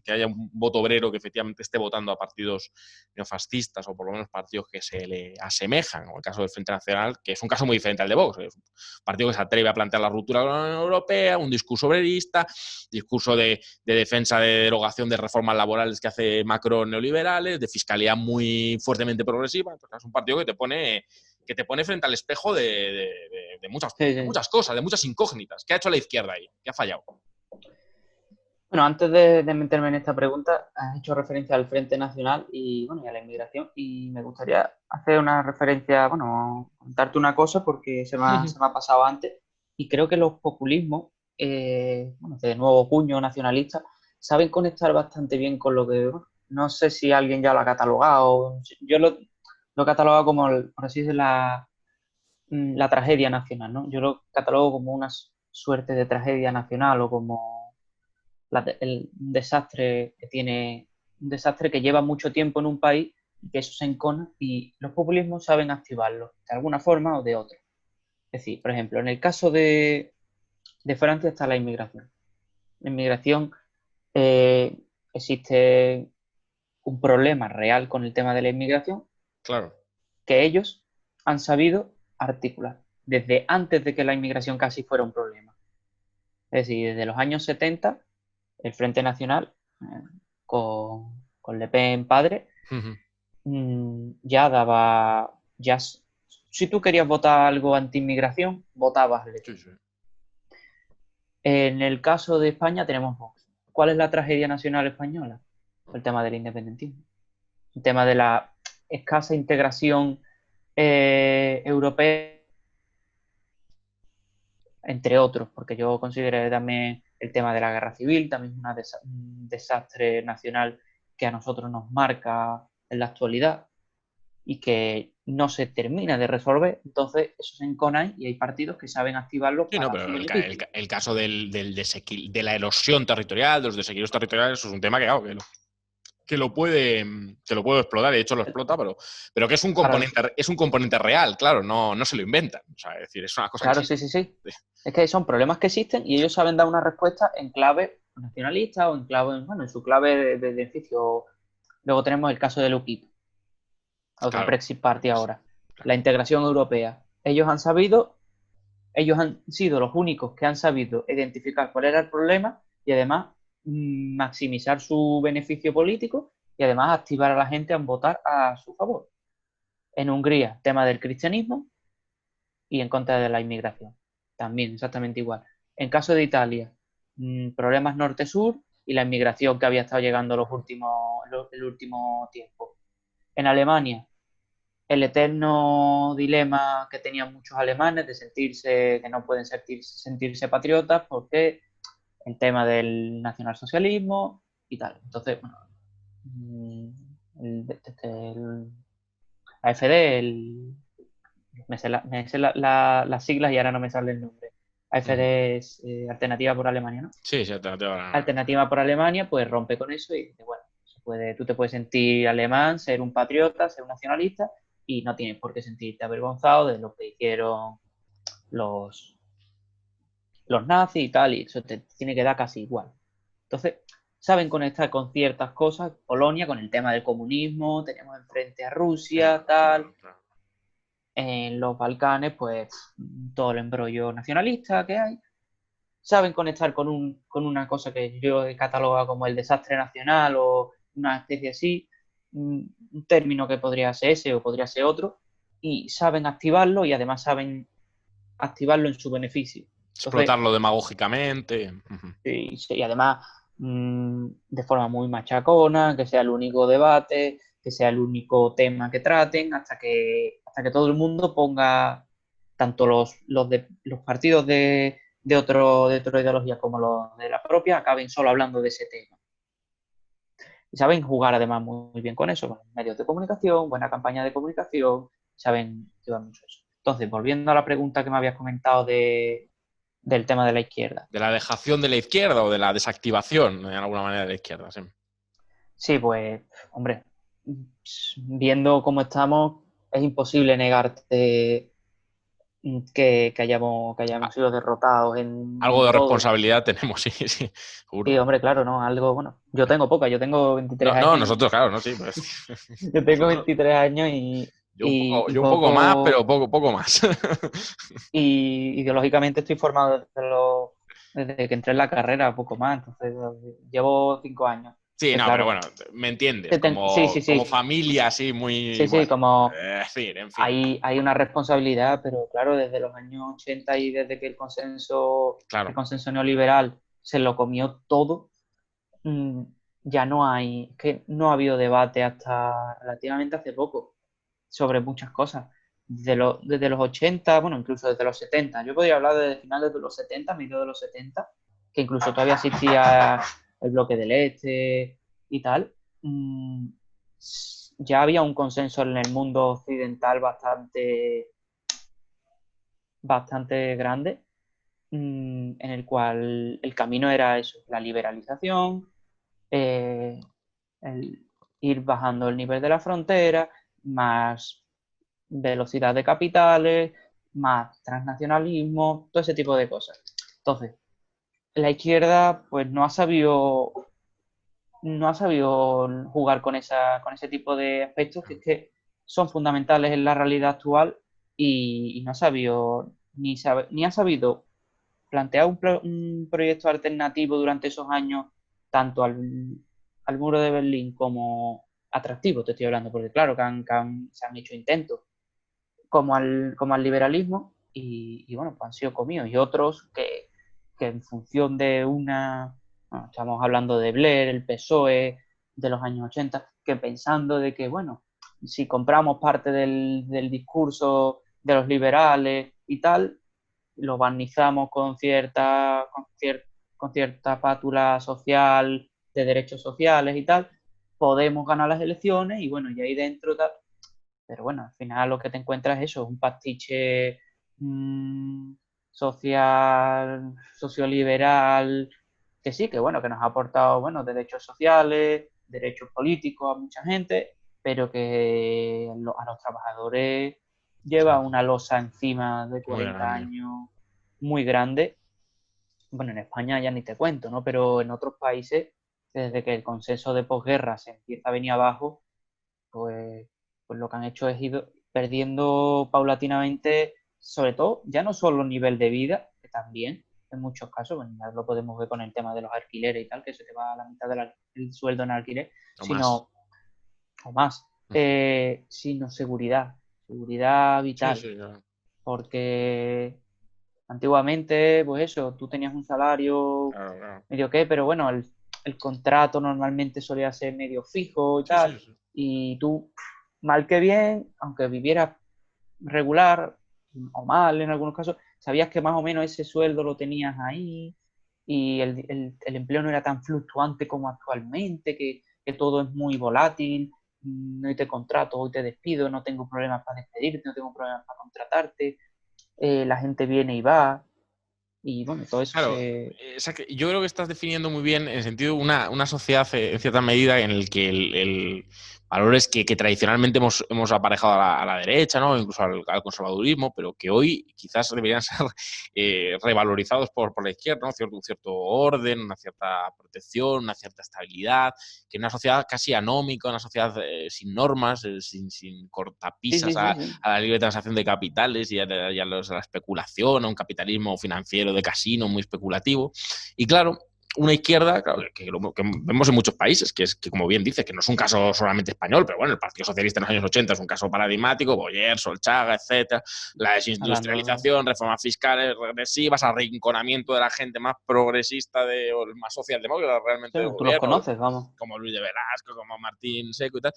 que haya un voto obrero que efectivamente esté votando a partidos neofascistas o por lo menos partidos que se le asemejan? O el caso del Frente Nacional, que es un caso muy diferente al de Vox. Es un partido que se atreve a plantear la ruptura con la Unión Europea, un discurso obrerista, discurso de defensa de derogación de reformas laborales que hace Macron neoliberales, de fiscalidad muy fuertemente progresiva. Entonces, es un partido que te pone frente al espejo de Sí, sí. muchas cosas, de muchas incógnitas. ¿Qué ha hecho la izquierda ahí? ¿Qué ha fallado? Bueno, antes de meterme en esta pregunta, has hecho referencia al Frente Nacional y, bueno, y a la inmigración, y me gustaría hacer una referencia, bueno, contarte una cosa porque se me ha pasado antes, y creo que los populismos, bueno, de nuevo cuño nacionalista, saben conectar bastante bien con lo que, bueno, no sé si alguien ya lo ha catalogado, yo lo he catalogado como, por así decirlo, la tragedia nacional, ¿no? Yo lo catalogo como una suerte de tragedia nacional o como un desastre que tiene, un desastre que lleva mucho tiempo en un país y que eso se encona y los populismos saben activarlo de alguna forma o de otra. Es decir, por ejemplo, en el caso de Francia está la inmigración. La inmigración existe un problema real con el tema de la inmigración Claro. que ellos han sabido articular desde antes de que la inmigración casi fuera un problema. Es decir, desde los años 70 el Frente Nacional, con Le Pen padre, Uh-huh. ya daba, si tú querías votar algo anti-inmigración, votabas Le Sí, Pen. sí. En el caso de España tenemos Vox. ¿Cuál es la tragedia nacional española? El tema del independentismo. El tema de la escasa integración europea, entre otros, porque yo considero también el tema de la guerra civil, también un desastre nacional que a nosotros nos marca en la actualidad y que no se termina de resolver. Entonces, eso se encona y hay partidos que saben activarlo Sí, no, para su pero beneficio. el caso de la erosión territorial, de los desequilibrios territoriales, eso es un tema que, claro, que lo puede explotar, de hecho lo explota, pero que Claro, es un componente real, claro, no se lo inventan. O sea, es decir, es una cosa que claro, existe. sí, sí, sí. Es que son problemas que existen y ellos saben dar una respuesta en clave nacionalista o en clave, bueno, en su clave de beneficio. Luego tenemos el caso del UKIP, o del Claro, Brexit Party ahora, claro. la integración europea. Ellos han sido los únicos que han sabido identificar cuál era el problema y además maximizar su beneficio político y además activar a la gente a votar a su favor. En Hungría, tema del cristianismo y en contra de la inmigración. También exactamente igual. En caso de Italia, problemas norte-sur y la inmigración que había estado llegando el último tiempo. En Alemania, el eterno dilema que tenían muchos alemanes de sentirse, que no pueden sentirse patriotas porque el tema del nacionalsocialismo y tal. Entonces, bueno, mm, el AfD, me sé las siglas y ahora no me sale el nombre. Ujú. AfD es Alternativa por Alemania, ¿no? Sí, sí, te va a- Alternativa por Alemania, pues rompe con eso y dice, bueno, tú te puedes sentir alemán, ser un patriota, ser un nacionalista y no tienes por qué sentirte avergonzado de lo que hicieron los, los nazis y tal, y eso te tiene que dar casi igual. Entonces, saben conectar con ciertas cosas, Polonia con el tema del comunismo, tenemos enfrente a Rusia, tal, claro, claro. en los Balcanes, pues todo el embrollo nacionalista que hay. Saben conectar con una cosa que yo he catalogado como el desastre nacional o una especie así, un término que podría ser ese o podría ser otro, y saben activarlo y además saben activarlo en su beneficio. Entonces, Explotarlo demagógicamente. Ujú. y además de forma muy machacona, que sea el único debate, que sea el único tema que traten, hasta que todo el mundo ponga, tanto los partidos de otra ideología como los de la propia, acaben solo hablando de ese tema. Y saben jugar además muy bien con eso, con medios de comunicación, buena campaña de comunicación, saben llevar mucho eso. Entonces, volviendo a la pregunta que me habías comentado del tema de la izquierda. De la dejación de la izquierda o de la desactivación, de alguna manera, de la izquierda, sí. Sí, pues, hombre, viendo cómo estamos, es imposible negarte que hayamos sido derrotados Algo en de todo. responsabilidad tenemos, sí, sí, Sí, seguro. hombre, claro, ¿no? Algo, bueno, yo tengo poca, yo tengo 23 No, no, años nosotros, claro, no, sí, pues. yo tengo Nosotros, 23 años y, y, y yo un poco más, pero poco, poco más. y ideológicamente estoy formado desde que entré en la carrera, poco más, entonces llevo 5 años. Sí, Pues no, pero claro, bueno, me entiendes, sí, sí, como sí, familia así muy, sí, sí, bueno, como en fin, hay una responsabilidad, pero claro, desde los años 80 y desde que el claro. consenso neoliberal se lo comió todo, mm, ya no hay, es que no ha habido debate hasta relativamente hace poco sobre muchas cosas. Desde los 80, bueno, incluso desde los 70. Yo podría hablar desde finales de los 70, mediados de los 70, que incluso todavía existía el bloque del Este y tal. Mm, ya había un consenso en el mundo occidental bastante grande, en el cual el camino era eso, la liberalización, eh, el ir bajando el nivel de la frontera, más velocidad de capitales, más transnacionalismo, todo ese tipo de cosas. Entonces, la izquierda pues no ha sabido jugar con ese tipo de aspectos que es que son fundamentales en la realidad actual y no ha sabido ni ha sabido plantear un proyecto alternativo durante esos años, tanto al muro de Berlín como atractivo, te estoy hablando, porque claro se han hecho intentos, como al liberalismo, y bueno, pues han sido comidos. Y otros que en función de bueno, estamos hablando de Blair, el PSOE de los años 80, que pensando de que, bueno, si compramos parte del discurso de los liberales y tal, lo barnizamos con cierta pátula social de derechos sociales y tal, podemos ganar las elecciones y bueno, y ahí dentro tal, pero bueno, al final lo que te encuentras es eso, un pastiche mm, social, socioliberal, que sí, que bueno, que nos ha aportado, bueno, derechos sociales, derechos políticos a mucha gente, pero que a los trabajadores lleva una losa encima de Muy 40 grande. años muy grande. Bueno, en España ya ni te cuento, ¿no? Pero en otros países, desde que el consenso de posguerra se empieza a venir abajo, pues, pues lo que han hecho es ir perdiendo paulatinamente, sobre todo, ya no solo nivel de vida, que también en muchos casos, bueno, ya lo podemos ver con el tema de los alquileres y tal, que se te va a la mitad del sueldo en alquiler, O más. sino, o más, sino seguridad Sí, vital, sí, claro. porque antiguamente, pues eso, tú tenías un salario Claro, claro. medio que, pero bueno, el contrato normalmente solía ser medio fijo y Sí, sí, tal, sí. y tú mal que bien, aunque vivieras regular o mal en algunos casos, sabías que más o menos ese sueldo lo tenías ahí y el empleo no era tan fluctuante como actualmente, que todo es muy volátil, hoy te contrato, hoy te despido, no tengo problemas para despedirte, no tengo problemas para contratarte, la gente viene y va, y bueno, todo eso Claro, se... yo creo que estás definiendo muy bien en el sentido una sociedad en cierta medida en el que el valores que tradicionalmente hemos aparejado a la derecha, ¿no? Incluso al conservadurismo, pero que hoy quizás deberían ser revalorizados por la izquierda, ¿no? Un cierto orden, una cierta protección, una cierta estabilidad, que una sociedad casi anómica, una sociedad sin normas, sin Sí, cortapisas sí, sí, sí. a la libre transacción de capitales y a la especulación, a un capitalismo financiero de casino muy especulativo. Y claro, una izquierda, claro, que vemos en muchos países, que es que, como bien dice, que no es un caso solamente español, pero bueno, el Partido Socialista en los años 80 es un caso paradigmático, Boyer, Solchaga, etcétera, la Hablando... desindustrialización, reformas fiscales regresivas, arrinconamiento de la gente más progresista o más socialdemócrata realmente Sí, del tú los gobierno, conoces, vamos. como Luis de Velasco, como Martín Seco y tal,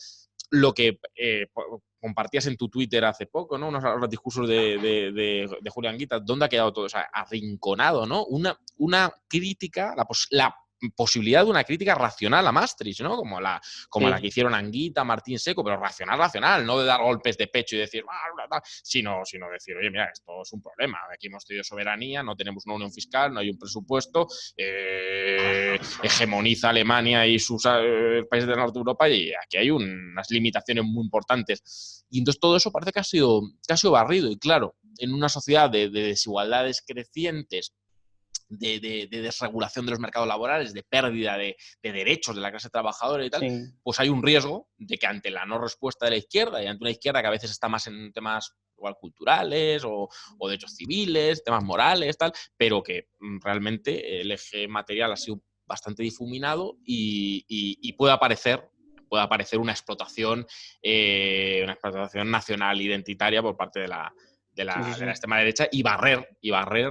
lo que compartías en tu Twitter hace poco, ¿no? Unos discursos de Julián Guita, ¿dónde ha quedado todo? O sea, arrinconado, ¿no? Una crítica, la posibilidad de una crítica racional a Maastricht, ¿no? Como la que Sí, hicieron Anguita, Martín Seco, pero racional, no de dar golpes de pecho y decir, sino decir, oye, mira, esto es un problema, aquí hemos tenido soberanía, no tenemos una unión fiscal, no hay un presupuesto, hegemoniza Alemania y sus países del norte de Europa y aquí hay unas limitaciones muy importantes. Y entonces todo eso parece que ha sido barrido. Y claro, en una sociedad de desigualdades crecientes, de desregulación de los mercados laborales, de pérdida de derechos de la clase trabajadora y tal, sí. pues hay un riesgo de que ante la no respuesta de la izquierda y ante una izquierda que a veces está más en temas igual culturales o derechos civiles, temas morales, tal, pero que realmente el eje material ha sido bastante difuminado y puede aparecer una explotación nacional identitaria por parte Sí, sí, de la sí. extrema derecha y barrer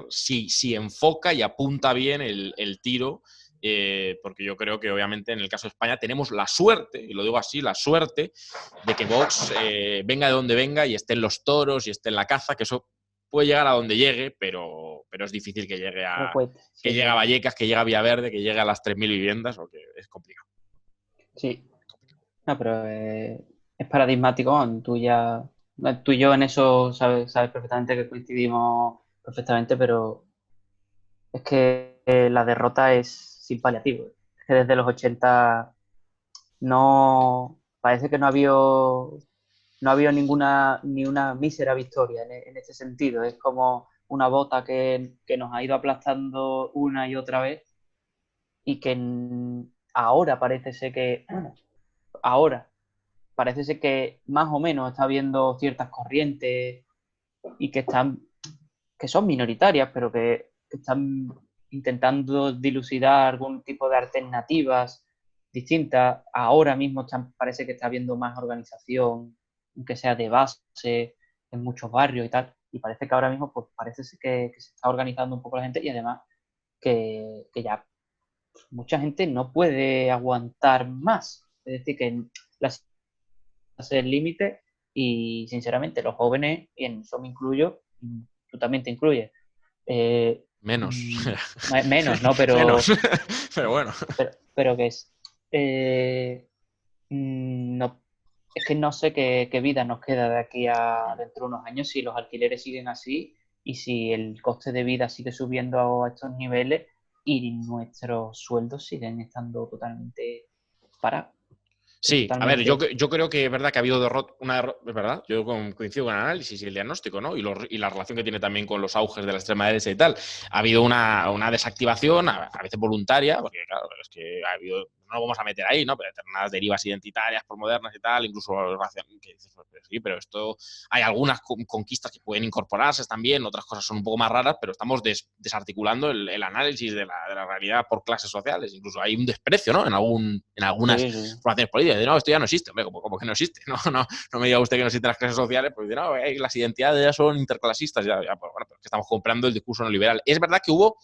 si enfoca y apunta bien el tiro, porque yo creo que obviamente en el caso de España tenemos la suerte, y lo digo así, la suerte de que Vox venga de donde venga y esté en los toros y esté en la caza, que eso puede llegar a donde llegue, pero es difícil que llegue Pero cuesta, que sí, llegue a sí. Vallecas, que llegue a Villaverde, que llegue a las 3.000 viviendas, o que es complicado. Sí. No, pero es paradigmático. Bueno, tú y yo en eso sabes perfectamente que coincidimos perfectamente, pero es que la derrota es sin paliativo. Es que desde los 80 no, parece que no ha habido ni una mísera victoria en ese sentido. Es como una bota que nos ha ido aplastando una y otra vez y que ahora parece ser que, bueno, ahora parece ser que más o menos está habiendo ciertas corrientes y que son minoritarias, pero que están intentando dilucidar algún tipo de alternativas distintas. Ahora mismo parece que está habiendo más organización, aunque sea de base, en muchos barrios y tal. Y parece que ahora mismo pues, parece ser que se está organizando un poco la gente y además que ya mucha gente no puede aguantar más. Es decir, que las el límite y sinceramente los jóvenes, y en eso me incluyo, tú también te incluyes, eh, Menos. mm, menos, ¿no? Menos. Pero bueno. Pero que es, no, es que no sé qué vida nos queda de aquí a dentro de unos años si los alquileres siguen así y si el coste de vida sigue subiendo a estos niveles y nuestros sueldos siguen estando totalmente parados. Sí, a ver, Totalmente. yo creo que es verdad que ha habido una derrota, es verdad, yo coincido con el análisis y el diagnóstico, ¿no? Y la relación que tiene también con los auges de la extrema derecha y tal. Ha habido una desactivación, a veces voluntaria, porque claro, es que ha habido, no lo vamos a meter ahí, ¿no? Pero determinadas derivas identitarias por modernas y tal, incluso que dices, pues, sí, pero esto, hay algunas conquistas que pueden incorporarse también, otras cosas son un poco más raras, pero estamos desarticulando el análisis de la realidad por clases sociales, incluso hay un desprecio, ¿no? En algunas Sí, sí. formaciones políticas, de no, esto ya no existe, hombre, como que no existe, no me diga usted que no existen las clases sociales, pues no, las identidades ya son interclasistas, ya pues, bueno, pero es que estamos comprando el discurso neoliberal. Es verdad que hubo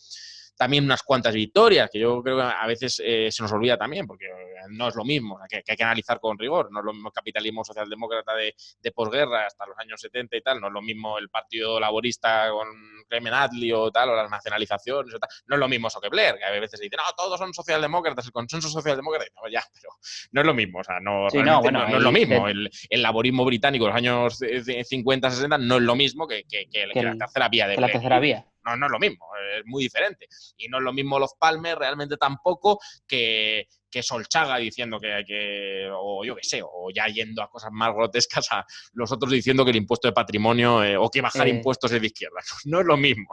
también unas cuantas victorias, que yo creo que a veces se nos olvida también, porque no es lo mismo, que hay que analizar con rigor. No es lo mismo el capitalismo socialdemócrata de posguerra hasta los años 70 y tal, no es lo mismo el Partido Laborista con Clement Attlee o tal, o las nacionalizaciones o tal. No es lo mismo eso que Blair, que a veces se dice, no, todos son socialdemócratas, el consenso socialdemócrata. No, ya, pero no es lo mismo, o sea, no, Sí, no, realmente bueno, no es lo ahí mismo. El laborismo británico de los años 50, 60 no es lo mismo que la tercera vía de que la Blair. tercera vía. No es lo mismo, es muy diferente. Y no es lo mismo los Palmer realmente tampoco que Solchaga diciendo que hay que, o yo qué sé, o ya yendo a cosas más grotescas, a los otros diciendo que el impuesto de patrimonio o que bajar impuestos es de izquierda. No es lo mismo.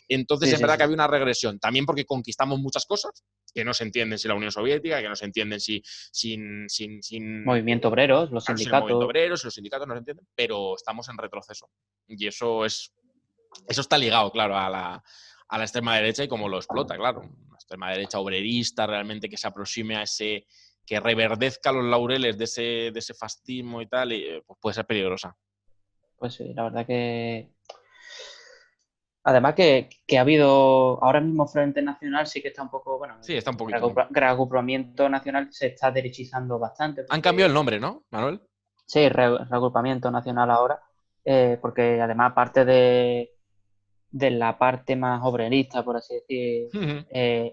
Entonces es verdad que había una regresión, también porque conquistamos muchas cosas que no se entienden sin la Unión Soviética, que no se entienden sin movimiento obrero, los sin el movimiento sindicatos. obrero, sin los sindicatos no se entienden, pero estamos en retroceso. Y eso está ligado, claro, a la extrema derecha y cómo lo explota, claro. Una extrema derecha obrerista realmente que se aproxime a ese, que reverdezca los laureles de ese fascismo y tal, y, pues puede ser peligrosa. Pues sí, la verdad que... Además que ha habido, ahora mismo Frente Nacional sí que está un poco, bueno, Sí, está un el poquito. reagrupamiento nacional se está derechizando bastante. Han cambiado el nombre, ¿no, Manuel? Sí, reagrupamiento nacional ahora, porque además parte de la parte más obrerista, por así decir,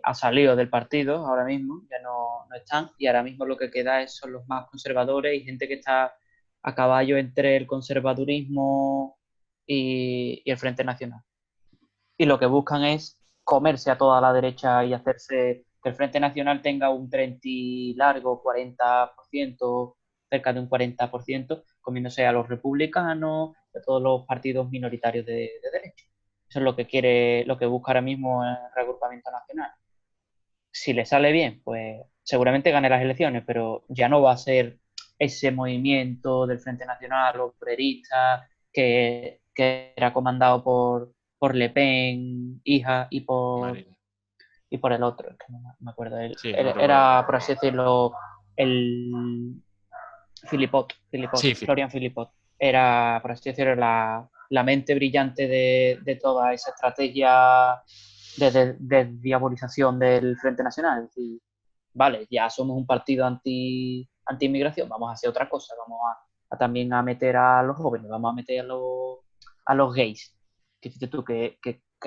ha salido del partido ahora mismo, ya no están, y ahora mismo lo que queda son los más conservadores y gente que está a caballo entre el conservadurismo y el Frente Nacional. Y lo que buscan es comerse a toda la derecha y hacerse que el Frente Nacional tenga un 30 y largo, 40%, cerca de un 40%, comiéndose a los republicanos, a todos los partidos minoritarios de derecha. Eso es lo que quiere, lo que busca ahora mismo el reagrupamiento nacional. Si le sale bien, pues seguramente gane las elecciones, pero ya no va a ser ese movimiento del Frente Nacional obrerista que era comandado por Le Pen, hija, y por el otro, que no me acuerdo. Sí, no recuerdo. Era, por así decirlo, el Philippot, Sí, Florian Philippot. Era, por así decirlo, la mente brillante de toda esa estrategia de diabolización del Frente Nacional. Es decir, vale, ya somos un partido anti-inmigración, vamos a hacer otra cosa, vamos a también a meter a los jóvenes, vamos a meter a los gays. Que fíjate tú que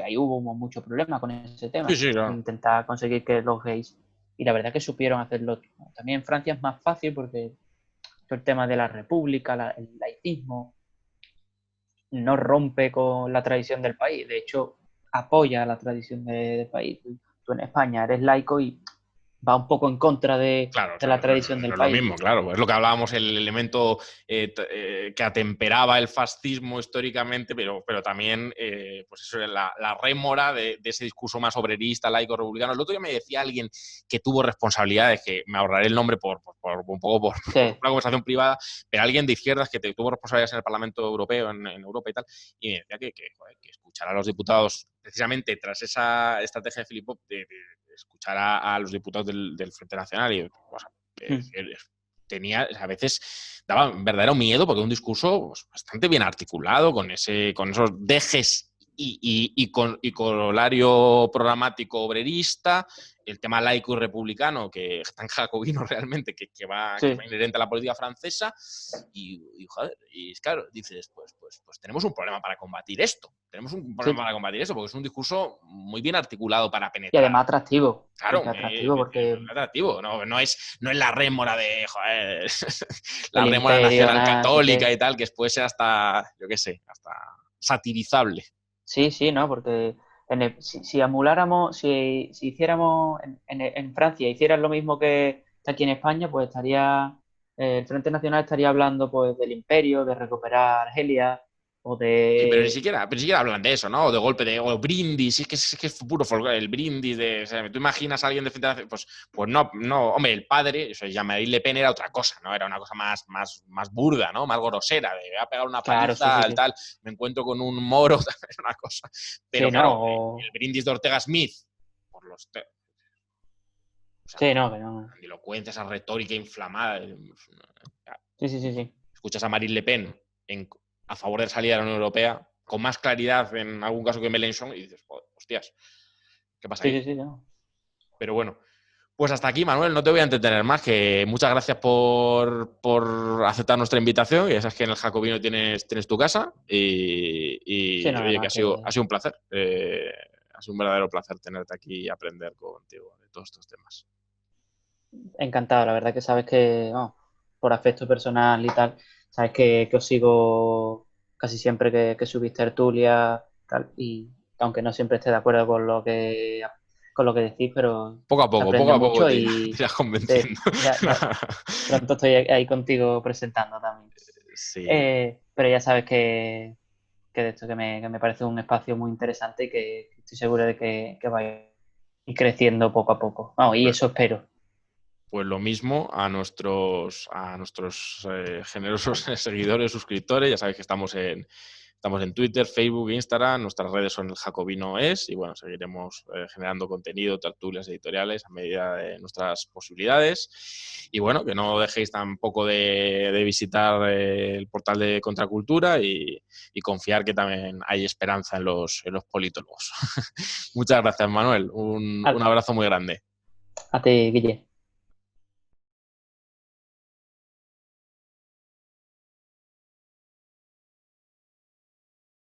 ahí hubo mucho problema con ese tema, sí, claro. intentar conseguir que los gays, y la verdad que supieron hacerlo. También en Francia es más fácil porque todo el tema de la república, el laicismo, no rompe con la tradición del país, de hecho apoya la tradición del país. Tú en España eres laico y va un poco en contra Claro, de la no, tradición del es lo país. mismo, claro. Es lo que hablábamos, el elemento que atemperaba el fascismo históricamente, pero también, pues eso, la rémora de ese discurso más obrerista, laico, republicano. El otro día me decía alguien que tuvo responsabilidades, que me ahorraré el nombre por un poco por Sí. una conversación privada, pero alguien de izquierdas que tuvo responsabilidades en el Parlamento Europeo, en Europa y tal, y me decía que escuchar a los diputados, precisamente tras esa estrategia de Filipov, de escuchar a los diputados del Frente Nacional y tenía, a veces daba verdadero miedo porque un discurso pues, bastante bien articulado, con esos dejes y corolario programático obrerista, el tema laico y republicano, que es tan jacobino realmente, que va inherente a la política francesa, joder, y claro, dices, pues tenemos un problema para combatir esto. Tenemos un problema para combatir eso, porque es un discurso muy bien articulado para penetrar. Y además atractivo. Claro, porque atractivo. No es la rémora de, joder, la el rémora imperio, nacional nada, así católica que... y tal, que puede ser hasta, yo qué sé, hasta satirizable. Sí, sí, ¿no? Porque si emuláramos, si hiciéramos en Francia, hicieran lo mismo que aquí en España, pues estaría, el Frente Nacional estaría hablando pues del imperio, de recuperar Argelia, o Sí, pero ni de... siquiera, hablan de eso, ¿no? O de golpe de, o brindis, es que es puro folclore, el brindis de, o sea, tú imaginas a alguien de frente a, pues no, hombre, el padre, eso Jean-Marie Le Pen era otra cosa, ¿no? Era una cosa más burda, ¿no? Más grosera, de voy a pegar una Claro, paliza, sí. tal, me encuentro con un moro, era una cosa. Pero Sí, claro, no, el brindis de Ortega Smith, por los, o sea, sí, no, que no. grandilocuencia, esa retórica inflamada. Sí. Escuchas a Marine Le Pen a favor de la salida de la Unión Europea con más claridad en algún caso que Mélenchon y dices, hostias, ¿Qué pasa Sí, aquí? sí, sí, no. Pero bueno, pues hasta aquí, Manuel, no te voy a entretener más, que muchas gracias por aceptar nuestra invitación. Ya sabes que en el Jacobino tienes tu casa Sí, no, oye, que además que ha sido un placer. Ha sido un verdadero placer tenerte aquí y aprender contigo de todos estos temas. encantado, la verdad que sabes que, vamos, por afecto personal y tal, sabes que os sigo casi siempre que subís tertulia, tal, y aunque no siempre esté de acuerdo con lo que decís, pero se Poco aprende a poco mucho te irás y convenciendo. pronto estoy ahí contigo presentando también. Sí, Pero ya sabes que de esto que me parece un espacio muy interesante y que estoy seguro de que va a ir creciendo poco a poco. Vamos, y pues, eso espero. pues lo mismo a nuestros generosos seguidores, suscriptores. Ya sabéis que estamos en Twitter, Facebook, Instagram. Nuestras redes son el Jacobino Es. Y bueno, seguiremos generando contenido, tertulias editoriales a medida de nuestras posibilidades. Y bueno, que no dejéis tampoco de visitar el portal de Contracultura y confiar que también hay esperanza en los politólogos. Muchas gracias, Manuel. Un A, abrazo muy grande. a ti, Guille.